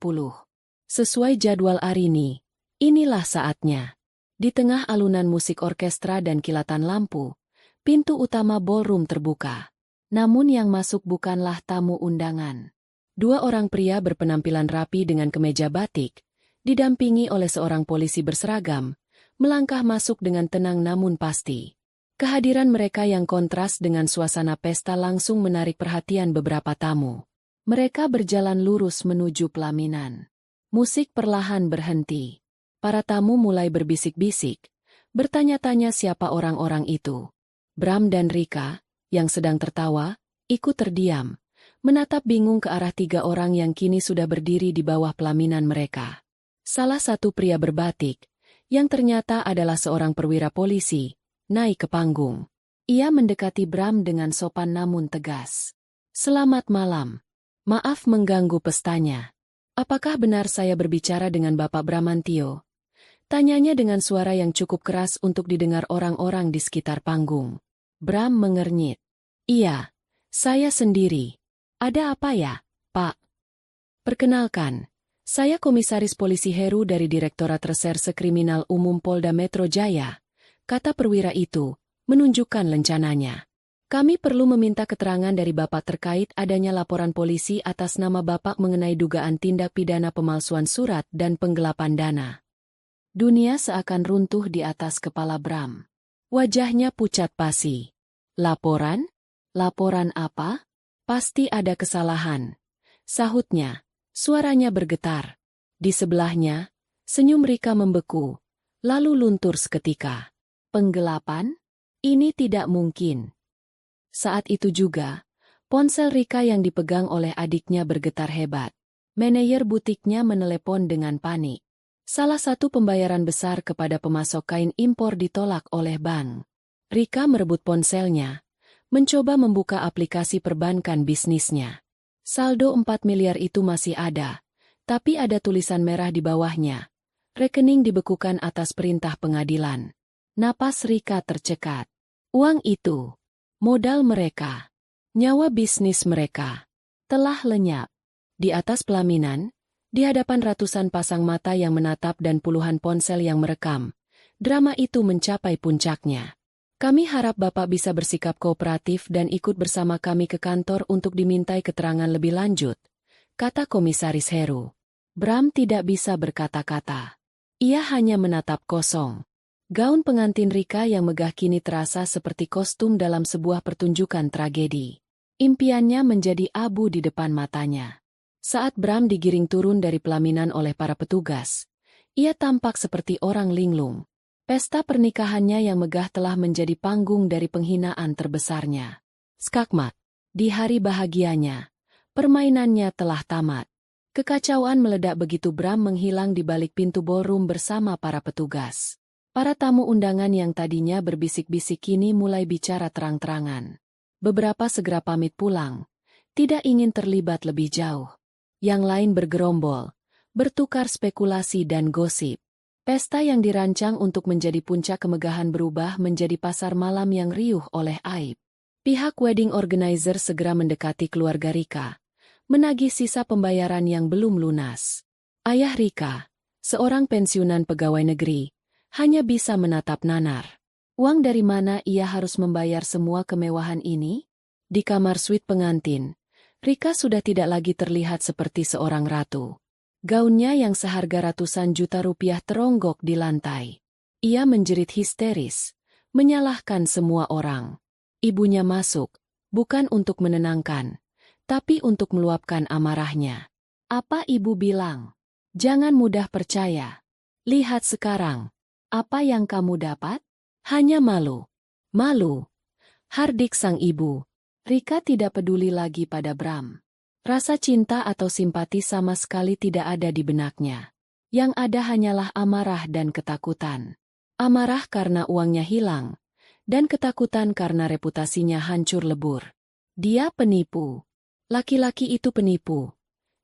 Sesuai jadwal Arini, inilah saatnya. Di tengah alunan musik orkestra dan kilatan lampu, pintu utama ballroom terbuka. Namun yang masuk bukanlah tamu undangan. Dua orang pria berpenampilan rapi dengan kemeja batik, didampingi oleh seorang polisi berseragam, melangkah masuk dengan tenang namun pasti. Kehadiran mereka yang kontras dengan suasana pesta langsung menarik perhatian beberapa tamu. Mereka berjalan lurus menuju pelaminan. Musik perlahan berhenti. Para tamu mulai berbisik-bisik, bertanya-tanya siapa orang-orang itu. Bram dan Rika, yang sedang tertawa, ikut terdiam, menatap bingung ke arah tiga orang yang kini sudah berdiri di bawah pelaminan mereka. Salah satu pria berbatik, yang ternyata adalah seorang perwira polisi, naik ke panggung. Ia mendekati Bram dengan sopan namun tegas. "Selamat malam. Maaf mengganggu pestanya. Apakah benar saya berbicara dengan Bapak Bramantio?" Tanyanya dengan suara yang cukup keras untuk didengar orang-orang di sekitar panggung. Bram mengernyit. "Iya, saya sendiri. Ada apa ya, Pak?" "Perkenalkan, saya Komisaris Polisi Heru dari Direktorat Reserse Kriminal Umum Polda Metro Jaya," kata perwira itu, menunjukkan lencananya. "Kami perlu meminta keterangan dari Bapak terkait adanya laporan polisi atas nama Bapak mengenai dugaan tindak pidana pemalsuan surat dan penggelapan dana." Dunia seakan runtuh di atas kepala Bram. Wajahnya pucat pasi. "Laporan? Laporan apa? Pasti ada kesalahan," sahutnya. Suaranya bergetar. Di sebelahnya, senyum Rika membeku, lalu luntur seketika. "Penggelapan? Ini tidak mungkin." Saat itu juga, ponsel Rika yang dipegang oleh adiknya bergetar hebat. Manajer butiknya menelepon dengan panik. Salah satu pembayaran besar kepada pemasok kain impor ditolak oleh bank. Rika merebut ponselnya, mencoba membuka aplikasi perbankan bisnisnya. Saldo 4 miliar itu masih ada, tapi ada tulisan merah di bawahnya. Rekening dibekukan atas perintah pengadilan. Napas Rika tercekat. Uang itu, modal mereka, nyawa bisnis mereka, telah lenyap. Di atas pelaminan, di hadapan ratusan pasang mata yang menatap dan puluhan ponsel yang merekam, drama itu mencapai puncaknya. "Kami harap Bapak bisa bersikap kooperatif dan ikut bersama kami ke kantor untuk dimintai keterangan lebih lanjut," kata Komisaris Heru. Bram tidak bisa berkata-kata. Ia hanya menatap kosong. Gaun pengantin Rika yang megah kini terasa seperti kostum dalam sebuah pertunjukan tragedi. Impiannya menjadi abu di depan matanya. Saat Bram digiring turun dari pelaminan oleh para petugas, ia tampak seperti orang linglung. Pesta pernikahannya yang megah telah menjadi panggung dari penghinaan terbesarnya. Skakmat. Di hari bahagianya, permainannya telah tamat. Kekacauan meledak begitu Bram menghilang di balik pintu ballroom bersama para petugas. Para tamu undangan yang tadinya berbisik-bisik kini mulai bicara terang-terangan. Beberapa segera pamit pulang, tidak ingin terlibat lebih jauh. Yang lain bergerombol, bertukar spekulasi dan gosip. Pesta yang dirancang untuk menjadi puncak kemegahan berubah menjadi pasar malam yang riuh oleh aib. Pihak wedding organizer segera mendekati keluarga Rika, menagih sisa pembayaran yang belum lunas. Ayah Rika, seorang pensiunan pegawai negeri, hanya bisa menatap nanar. Uang dari mana ia harus membayar semua kemewahan ini? Di kamar suite pengantin, Rika sudah tidak lagi terlihat seperti seorang ratu. Gaunnya yang seharga ratusan juta rupiah teronggok di lantai. Ia menjerit histeris, menyalahkan semua orang. Ibunya masuk, bukan untuk menenangkan, tapi untuk meluapkan amarahnya. "Apa ibu bilang? Jangan mudah percaya. Lihat sekarang. Apa yang kamu dapat? Hanya malu." "Malu?" hardik sang ibu. Rika tidak peduli lagi pada Bram. Rasa cinta atau simpati sama sekali tidak ada di benaknya. Yang ada hanyalah amarah dan ketakutan. Amarah karena uangnya hilang, dan ketakutan karena reputasinya hancur lebur. Dia penipu. Laki-laki itu penipu,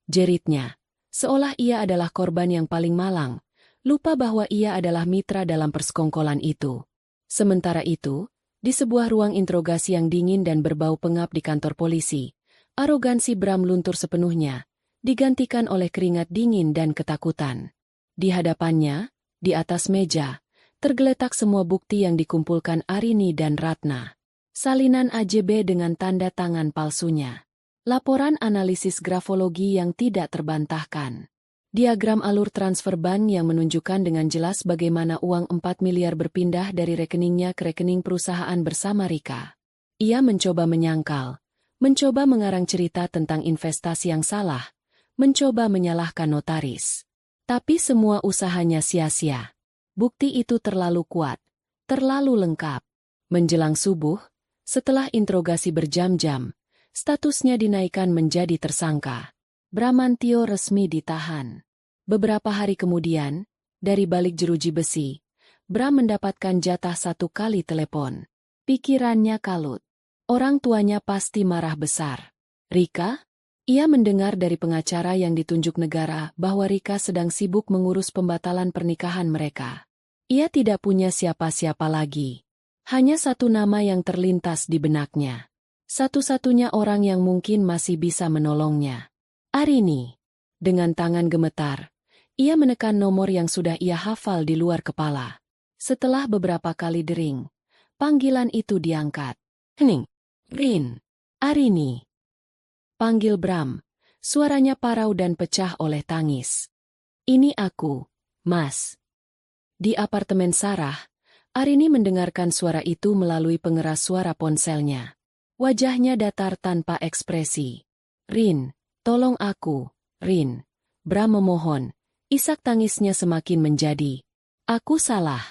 jeritnya. Seolah ia adalah korban yang paling malang, lupa bahwa ia adalah mitra dalam persekongkolan itu. Sementara itu, di sebuah ruang interogasi yang dingin dan berbau pengap di kantor polisi, arogansi Bram luntur sepenuhnya, digantikan oleh keringat dingin dan ketakutan. Di hadapannya, di atas meja, tergeletak semua bukti yang dikumpulkan Arini dan Ratna. Salinan AJB dengan tanda tangan palsunya. Laporan analisis grafologi yang tidak terbantahkan. Diagram alur transfer bank yang menunjukkan dengan jelas bagaimana uang 4 miliar berpindah dari rekeningnya ke rekening perusahaan bersama Rika. Ia mencoba menyangkal, mencoba mengarang cerita tentang investasi yang salah, mencoba menyalahkan notaris. Tapi semua usahanya sia-sia. Bukti itu terlalu kuat, terlalu lengkap. Menjelang subuh, setelah interogasi berjam-jam, statusnya dinaikkan menjadi tersangka. Bramantio resmi ditahan. Beberapa hari kemudian, dari balik jeruji besi, Bram mendapatkan jatah 1 kali telepon. Pikirannya kalut. Orang tuanya pasti marah besar. Rika? Ia mendengar dari pengacara yang ditunjuk negara bahwa Rika sedang sibuk mengurus pembatalan pernikahan mereka. Ia tidak punya siapa-siapa lagi. Hanya satu nama yang terlintas di benaknya. Satu-satunya orang yang mungkin masih bisa menolongnya. Arini. Dengan tangan gemetar, ia menekan nomor yang sudah ia hafal di luar kepala. Setelah beberapa kali dering, panggilan itu diangkat. Hening. Rin. Arini. Panggil Bram. Suaranya parau dan pecah oleh tangis. Ini aku, Mas. Di apartemen Sarah, Arini mendengarkan suara itu melalui pengeras suara ponselnya. Wajahnya datar tanpa ekspresi. Rin, tolong aku, Rin. Bram memohon. Isak tangisnya semakin menjadi. Aku salah.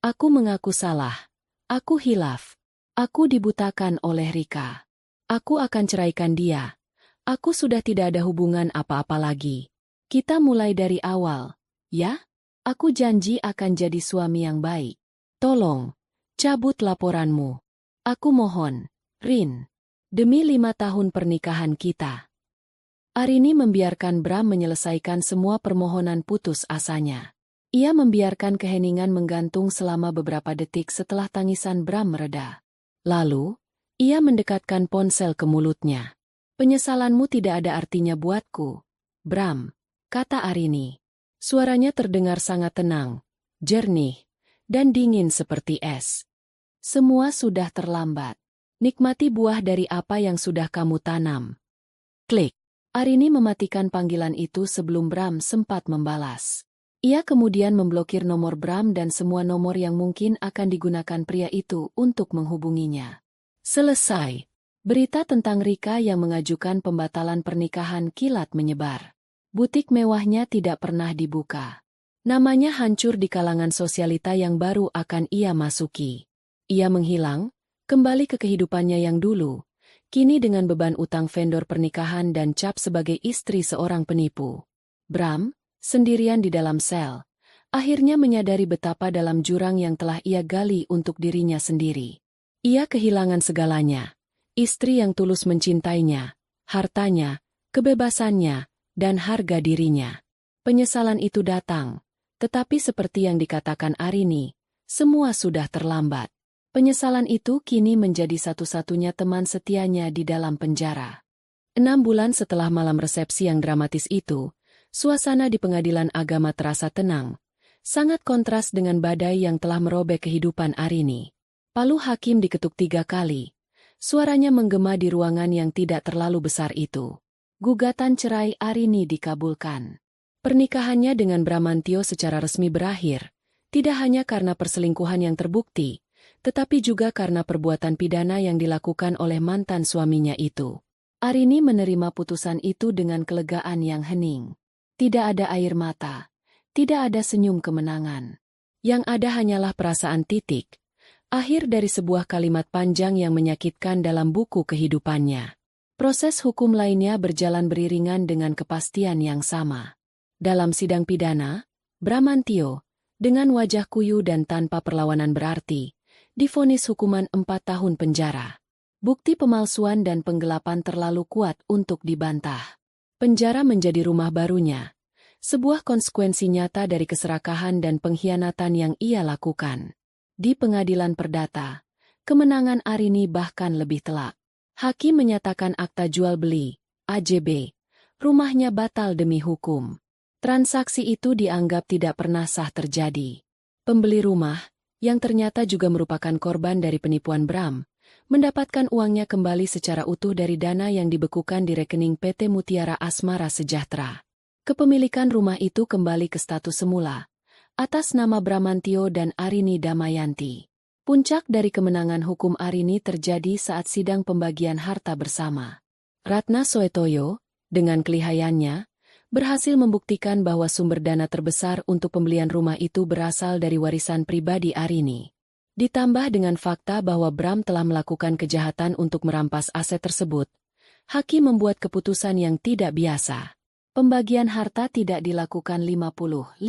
Aku mengaku salah. Aku hilaf. Aku dibutakan oleh Rika. Aku akan ceraikan dia. Aku sudah tidak ada hubungan apa-apa lagi. Kita mulai dari awal, ya? Aku janji akan jadi suami yang baik. Tolong, cabut laporanmu. Aku mohon, Rin. Demi 5 tahun pernikahan kita. Arini membiarkan Bram menyelesaikan semua permohonan putus asanya. Ia membiarkan keheningan menggantung selama beberapa detik setelah tangisan Bram mereda. Lalu, ia mendekatkan ponsel ke mulutnya. Penyesalanmu tidak ada artinya buatku, Bram, kata Arini. Suaranya terdengar sangat tenang, jernih, dan dingin seperti es. Semua sudah terlambat. Nikmati buah dari apa yang sudah kamu tanam. Klik. Arini mematikan panggilan itu sebelum Bram sempat membalas. Ia kemudian memblokir nomor Bram dan semua nomor yang mungkin akan digunakan pria itu untuk menghubunginya. Selesai. Berita tentang Rika yang mengajukan pembatalan pernikahan kilat menyebar. Butik mewahnya tidak pernah dibuka. Namanya hancur di kalangan sosialita yang baru akan ia masuki. Ia menghilang, kembali ke kehidupannya yang dulu, kini dengan beban utang vendor pernikahan dan cap sebagai istri seorang penipu. Bram, sendirian di dalam sel, akhirnya menyadari betapa dalam jurang yang telah ia gali untuk dirinya sendiri. Ia kehilangan segalanya. Istri yang tulus mencintainya, hartanya, kebebasannya, dan harga dirinya. Penyesalan itu datang, tetapi seperti yang dikatakan Arini, semua sudah terlambat. Penyesalan itu kini menjadi satu-satunya teman setianya di dalam penjara. 6 bulan setelah malam resepsi yang dramatis itu, suasana di pengadilan agama terasa tenang, sangat kontras dengan badai yang telah merobek kehidupan Arini. Palu hakim diketuk 3 kali. Suaranya menggema di ruangan yang tidak terlalu besar itu. Gugatan cerai Arini dikabulkan. Pernikahannya dengan Bramantio secara resmi berakhir, tidak hanya karena perselingkuhan yang terbukti, tetapi juga karena perbuatan pidana yang dilakukan oleh mantan suaminya itu. Arini menerima putusan itu dengan kelegaan yang hening. Tidak ada air mata, tidak ada senyum kemenangan. Yang ada hanyalah perasaan titik. Akhir dari sebuah kalimat panjang yang menyakitkan dalam buku kehidupannya. Proses hukum lainnya berjalan beriringan dengan kepastian yang sama. Dalam sidang pidana, Bramantio, dengan wajah kuyu dan tanpa perlawanan berarti, divonis hukuman 4 tahun penjara. Bukti pemalsuan dan penggelapan terlalu kuat untuk dibantah. Penjara menjadi rumah barunya, sebuah konsekuensi nyata dari keserakahan dan pengkhianatan yang ia lakukan. Di pengadilan perdata, kemenangan Arini bahkan lebih telak. Hakim menyatakan akta jual beli, AJB, rumahnya batal demi hukum. Transaksi itu dianggap tidak pernah sah terjadi. Pembeli rumah, yang ternyata juga merupakan korban dari penipuan Bram, mendapatkan uangnya kembali secara utuh dari dana yang dibekukan di rekening PT Mutiara Asmara Sejahtera. Kepemilikan rumah itu kembali ke status semula, atas nama Bramantio dan Arini Damayanti. Puncak dari kemenangan hukum Arini terjadi saat sidang pembagian harta bersama. Ratna Soetoyo, dengan kelihayannya, berhasil membuktikan bahwa sumber dana terbesar untuk pembelian rumah itu berasal dari warisan pribadi Arini. Ditambah dengan fakta bahwa Bram telah melakukan kejahatan untuk merampas aset tersebut, hakim membuat keputusan yang tidak biasa. Pembagian harta tidak dilakukan 50-50.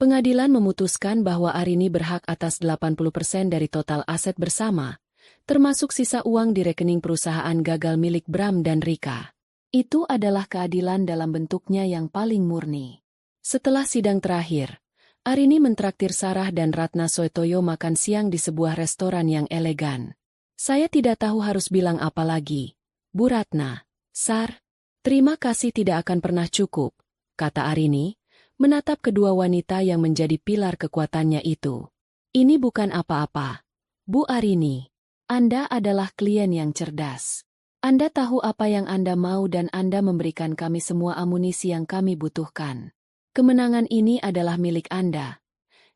Pengadilan memutuskan bahwa Arini berhak atas 80% dari total aset bersama, termasuk sisa uang di rekening perusahaan gagal milik Bram dan Rika. Itu adalah keadilan dalam bentuknya yang paling murni. Setelah sidang terakhir, Arini mentraktir Sarah dan Ratna Soetoyo makan siang di sebuah restoran yang elegan. Saya tidak tahu harus bilang apa lagi, Bu Ratna. Sar, terima kasih tidak akan pernah cukup, kata Arini, menatap kedua wanita yang menjadi pilar kekuatannya itu. Ini bukan apa-apa. Bu Arini, Anda adalah klien yang cerdas. Anda tahu apa yang Anda mau dan Anda memberikan kami semua amunisi yang kami butuhkan. Kemenangan ini adalah milik Anda,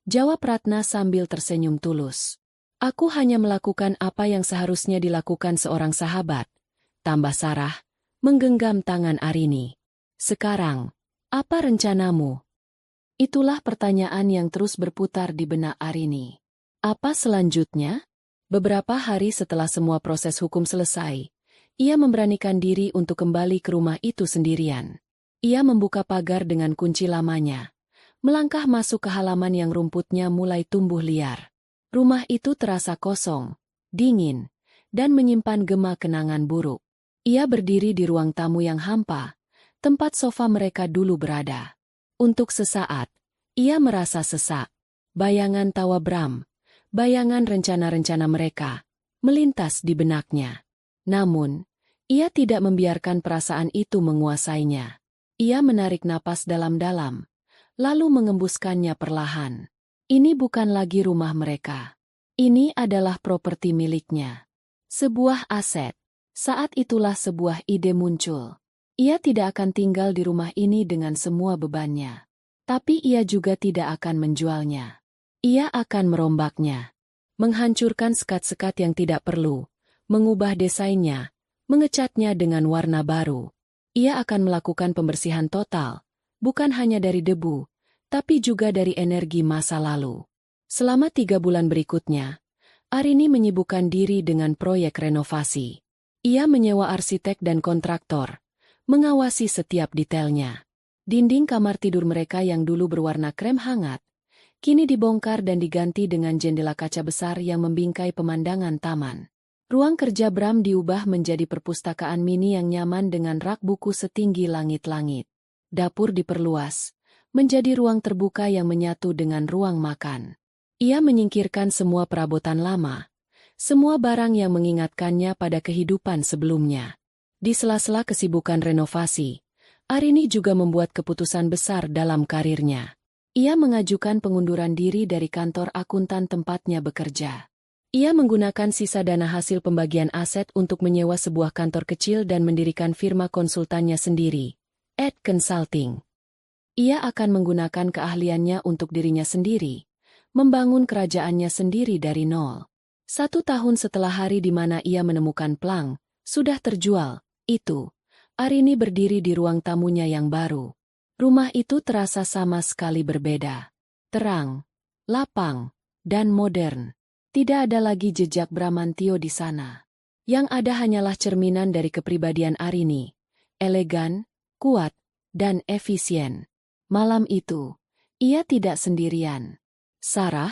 jawab Ratna sambil tersenyum tulus. Aku hanya melakukan apa yang seharusnya dilakukan seorang sahabat, tambah Sarah, menggenggam tangan Arini. Sekarang, apa rencanamu? Itulah pertanyaan yang terus berputar di benak Arini. Apa selanjutnya? Beberapa hari setelah semua proses hukum selesai, ia memberanikan diri untuk kembali ke rumah itu sendirian. Ia membuka pagar dengan kunci lamanya, melangkah masuk ke halaman yang rumputnya mulai tumbuh liar. Rumah itu terasa kosong, dingin, dan menyimpan gema kenangan buruk. Ia berdiri di ruang tamu yang hampa, tempat sofa mereka dulu berada. Untuk sesaat, ia merasa sesak. Bayangan tawa Bram, bayangan rencana-rencana mereka, melintas di benaknya. Namun, ia tidak membiarkan perasaan itu menguasainya. Ia menarik napas dalam-dalam, lalu mengembuskannya perlahan. Ini bukan lagi rumah mereka. Ini adalah properti miliknya. Sebuah aset. Saat itulah sebuah ide muncul. Ia tidak akan tinggal di rumah ini dengan semua bebannya. Tapi ia juga tidak akan menjualnya. Ia akan merombaknya. Menghancurkan sekat-sekat yang tidak perlu, mengubah desainnya, mengecatnya dengan warna baru. Ia akan melakukan pembersihan total, bukan hanya dari debu, tapi juga dari energi masa lalu. Selama 3 bulan berikutnya, Arini menyibukkan diri dengan proyek renovasi. Ia menyewa arsitek dan kontraktor, mengawasi setiap detailnya. Dinding kamar tidur mereka yang dulu berwarna krem hangat, kini dibongkar dan diganti dengan jendela kaca besar yang membingkai pemandangan taman. Ruang kerja Bram diubah menjadi perpustakaan mini yang nyaman dengan rak buku setinggi langit-langit. Dapur diperluas, menjadi ruang terbuka yang menyatu dengan ruang makan. Ia menyingkirkan semua perabotan lama, semua barang yang mengingatkannya pada kehidupan sebelumnya. Di sela-sela kesibukan renovasi, Arini juga membuat keputusan besar dalam karirnya. Ia mengajukan pengunduran diri dari kantor akuntan tempatnya bekerja. Ia menggunakan sisa dana hasil pembagian aset untuk menyewa sebuah kantor kecil dan mendirikan firma konsultannya sendiri, Ed Consulting. Ia akan menggunakan keahliannya untuk dirinya sendiri, membangun kerajaannya sendiri dari nol. 1 tahun setelah hari di mana ia menemukan plang, sudah terjual. Itu, Arini berdiri di ruang tamunya yang baru. Rumah itu terasa sama sekali berbeda. Terang, lapang, dan modern. Tidak ada lagi jejak Bramantio di sana. Yang ada hanyalah cerminan dari kepribadian Arini, elegan, kuat, dan efisien. Malam itu, ia tidak sendirian. Sarah,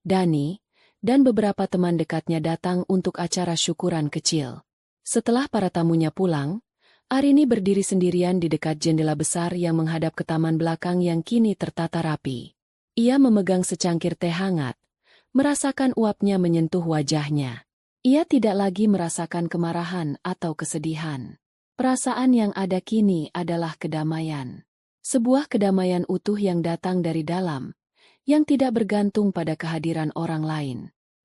Dani, dan beberapa teman dekatnya datang untuk acara syukuran kecil. Setelah para tamunya pulang, Arini berdiri sendirian di dekat jendela besar yang menghadap ke taman belakang yang kini tertata rapi. Ia memegang secangkir teh hangat, merasakan uapnya menyentuh wajahnya. Ia tidak lagi merasakan kemarahan atau kesedihan. Perasaan yang ada kini adalah kedamaian. Sebuah kedamaian utuh yang datang dari dalam, yang tidak bergantung pada kehadiran orang lain.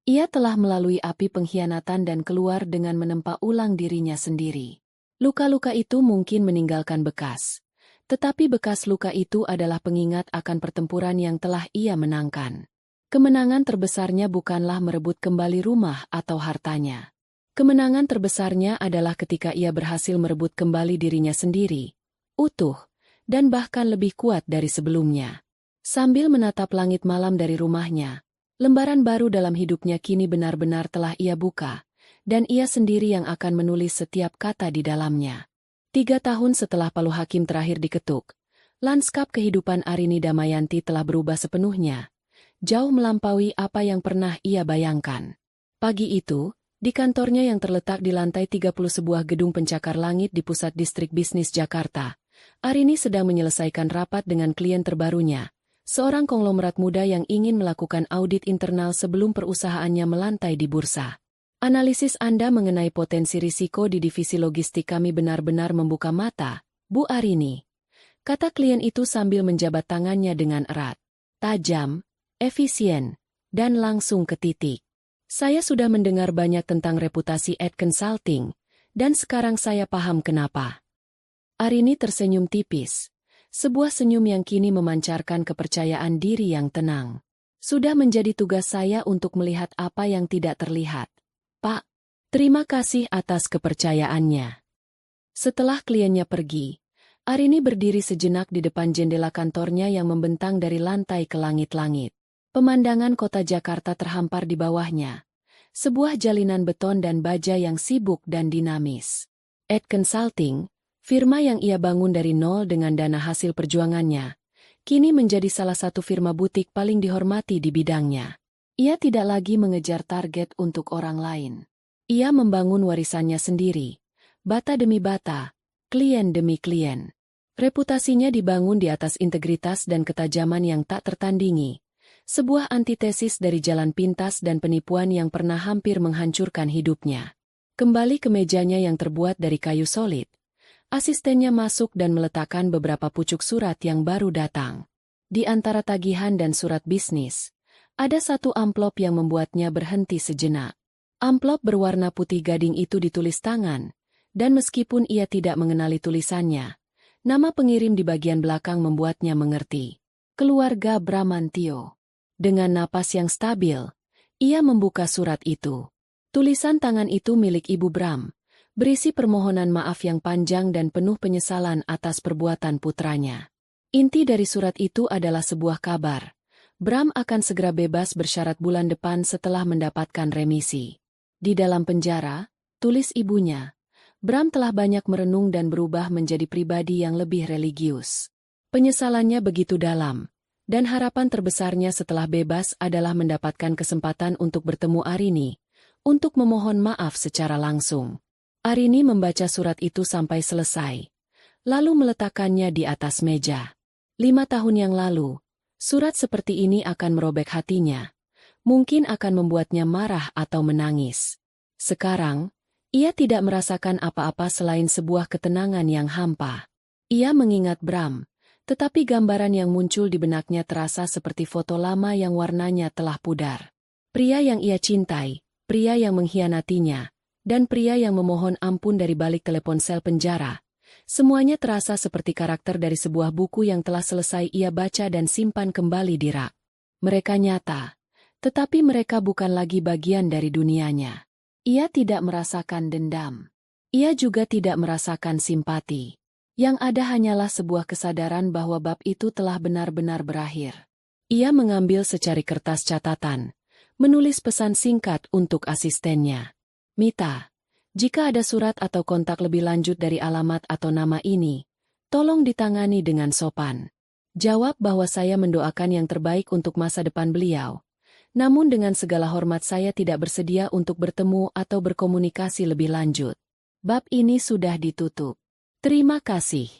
Ia telah melalui api pengkhianatan dan keluar dengan menempa ulang dirinya sendiri. Luka-luka itu mungkin meninggalkan bekas, tetapi bekas luka itu adalah pengingat akan pertempuran yang telah ia menangkan. Kemenangan terbesarnya bukanlah merebut kembali rumah atau hartanya. Kemenangan terbesarnya adalah ketika ia berhasil merebut kembali dirinya sendiri, utuh, dan bahkan lebih kuat dari sebelumnya. Sambil menatap langit malam dari rumahnya, lembaran baru dalam hidupnya kini benar-benar telah ia buka, dan ia sendiri yang akan menulis setiap kata di dalamnya. 3 tahun setelah palu hakim terakhir diketuk, lanskap kehidupan Arini Damayanti telah berubah sepenuhnya, jauh melampaui apa yang pernah ia bayangkan. Pagi itu, di kantornya yang terletak di lantai 30 sebuah gedung pencakar langit di pusat distrik bisnis Jakarta, Arini sedang menyelesaikan rapat dengan klien terbarunya, seorang konglomerat muda yang ingin melakukan audit internal sebelum perusahaannya melantai di bursa. Analisis Anda mengenai potensi risiko di divisi logistik kami benar-benar membuka mata, Bu Arini, kata klien itu sambil menjabat tangannya dengan erat. Tajam, efisien, dan langsung ke titik. Saya sudah mendengar banyak tentang reputasi Ed Consulting, dan sekarang saya paham kenapa. Arini tersenyum tipis, sebuah senyum yang kini memancarkan kepercayaan diri yang tenang. Sudah menjadi tugas saya untuk melihat apa yang tidak terlihat. Pak, terima kasih atas kepercayaannya. Setelah kliennya pergi, Arini berdiri sejenak di depan jendela kantornya yang membentang dari lantai ke langit-langit. Pemandangan kota Jakarta terhampar di bawahnya. Sebuah jalinan beton dan baja yang sibuk dan dinamis. Ed Consulting, firma yang ia bangun dari nol dengan dana hasil perjuangannya, kini menjadi salah satu firma butik paling dihormati di bidangnya. Ia tidak lagi mengejar target untuk orang lain. Ia membangun warisannya sendiri, bata demi bata, klien demi klien. Reputasinya dibangun di atas integritas dan ketajaman yang tak tertandingi. Sebuah antitesis dari jalan pintas dan penipuan yang pernah hampir menghancurkan hidupnya. Kembali ke mejanya yang terbuat dari kayu solid, asistennya masuk dan meletakkan beberapa pucuk surat yang baru datang. Di antara tagihan dan surat bisnis, ada satu amplop yang membuatnya berhenti sejenak. Amplop berwarna putih gading itu ditulis tangan, dan meskipun ia tidak mengenali tulisannya, nama pengirim di bagian belakang membuatnya mengerti. Keluarga Bramantio. Dengan napas yang stabil, ia membuka surat itu. Tulisan tangan itu milik Ibu Bram, berisi permohonan maaf yang panjang dan penuh penyesalan atas perbuatan putranya. Inti dari surat itu adalah sebuah kabar. Bram akan segera bebas bersyarat bulan depan setelah mendapatkan remisi. Di dalam penjara, tulis ibunya, Bram telah banyak merenung dan berubah menjadi pribadi yang lebih religius. Penyesalannya begitu dalam. Dan harapan terbesarnya setelah bebas adalah mendapatkan kesempatan untuk bertemu Arini, untuk memohon maaf secara langsung. Arini membaca surat itu sampai selesai, lalu meletakkannya di atas meja. 5 tahun yang lalu, surat seperti ini akan merobek hatinya, mungkin akan membuatnya marah atau menangis. Sekarang, ia tidak merasakan apa-apa selain sebuah ketenangan yang hampa. Ia mengingat Bram, tetapi gambaran yang muncul di benaknya terasa seperti foto lama yang warnanya telah pudar. Pria yang ia cintai, pria yang mengkhianatinya, dan pria yang memohon ampun dari balik telepon sel penjara. Semuanya terasa seperti karakter dari sebuah buku yang telah selesai ia baca dan simpan kembali di rak. Mereka nyata, tetapi mereka bukan lagi bagian dari dunianya. Ia tidak merasakan dendam. Ia juga tidak merasakan simpati. Yang ada hanyalah sebuah kesadaran bahwa bab itu telah benar-benar berakhir. Ia mengambil secari kertas catatan, menulis pesan singkat untuk asistennya. Mita, Jika ada surat atau kontak lebih lanjut dari alamat atau nama ini, tolong ditangani dengan sopan. Jawab bahwa saya mendoakan yang terbaik untuk masa depan beliau. Namun dengan segala hormat saya tidak bersedia untuk bertemu atau berkomunikasi lebih lanjut. Bab ini sudah ditutup. Terima kasih.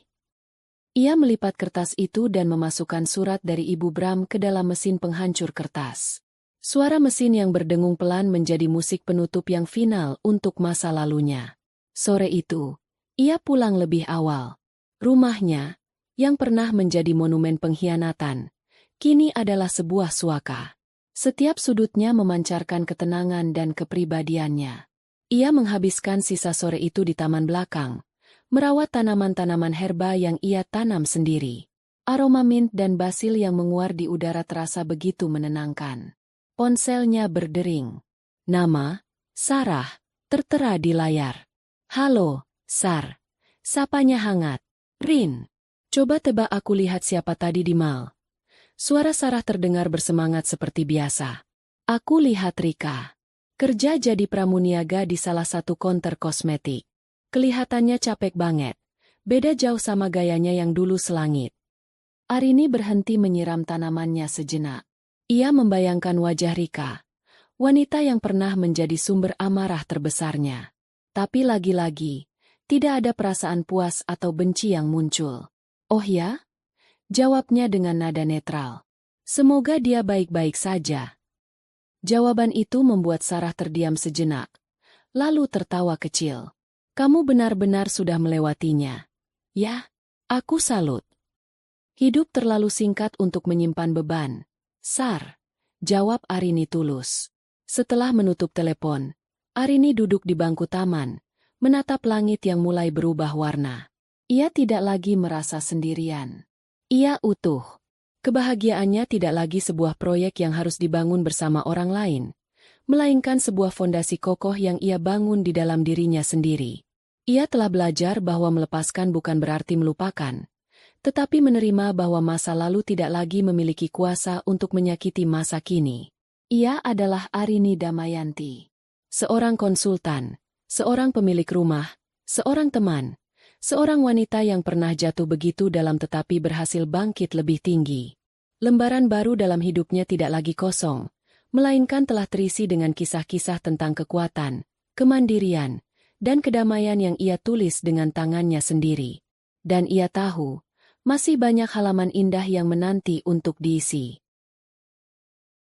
Ia melipat kertas itu dan memasukkan surat dari Ibu Bram ke dalam mesin penghancur kertas. Suara mesin yang berdengung pelan menjadi musik penutup yang final untuk masa lalunya. Sore itu, ia pulang lebih awal. Rumahnya, yang pernah menjadi monumen pengkhianatan, kini adalah sebuah suaka. Setiap sudutnya memancarkan ketenangan dan kepribadiannya. Ia menghabiskan sisa sore itu di taman belakang, merawat tanaman-tanaman herba yang ia tanam sendiri. Aroma mint dan basil yang menguar di udara terasa begitu menenangkan. Ponselnya berdering. Nama, Sarah, tertera di layar. Halo, Sar. Sapanya hangat. Rin. Coba tebak aku lihat siapa tadi di mal. Suara Sarah terdengar bersemangat seperti biasa. Aku lihat Rika. Kerja jadi pramuniaga di salah satu konter kosmetik. Kelihatannya capek banget. Beda jauh sama gayanya yang dulu selangit. Arini berhenti menyiram tanamannya sejenak. Ia membayangkan wajah Rika. Wanita yang pernah menjadi sumber amarah terbesarnya. Tapi lagi-lagi, tidak ada perasaan puas atau benci yang muncul. Oh ya? Jawabnya dengan nada netral. Semoga dia baik-baik saja. Jawaban itu membuat Sarah terdiam sejenak, lalu tertawa kecil. Kamu benar-benar sudah melewatinya. Ya, aku salut. Hidup terlalu singkat untuk menyimpan beban. Sar, jawab Arini tulus. Setelah menutup telepon, Arini duduk di bangku taman, menatap langit yang mulai berubah warna. Ia tidak lagi merasa sendirian. Ia utuh. Kebahagiaannya tidak lagi sebuah proyek yang harus dibangun bersama orang lain, melainkan sebuah fondasi kokoh yang ia bangun di dalam dirinya sendiri. Ia telah belajar bahwa melepaskan bukan berarti melupakan, tetapi menerima bahwa masa lalu tidak lagi memiliki kuasa untuk menyakiti masa kini. Ia adalah Arini Damayanti. Seorang konsultan, seorang pemilik rumah, seorang teman, seorang wanita yang pernah jatuh begitu dalam tetapi berhasil bangkit lebih tinggi. Lembaran baru dalam hidupnya tidak lagi kosong, melainkan telah terisi dengan kisah-kisah tentang kekuatan, kemandirian, dan kedamaian yang ia tulis dengan tangannya sendiri. Dan ia tahu, masih banyak halaman indah yang menanti untuk diisi.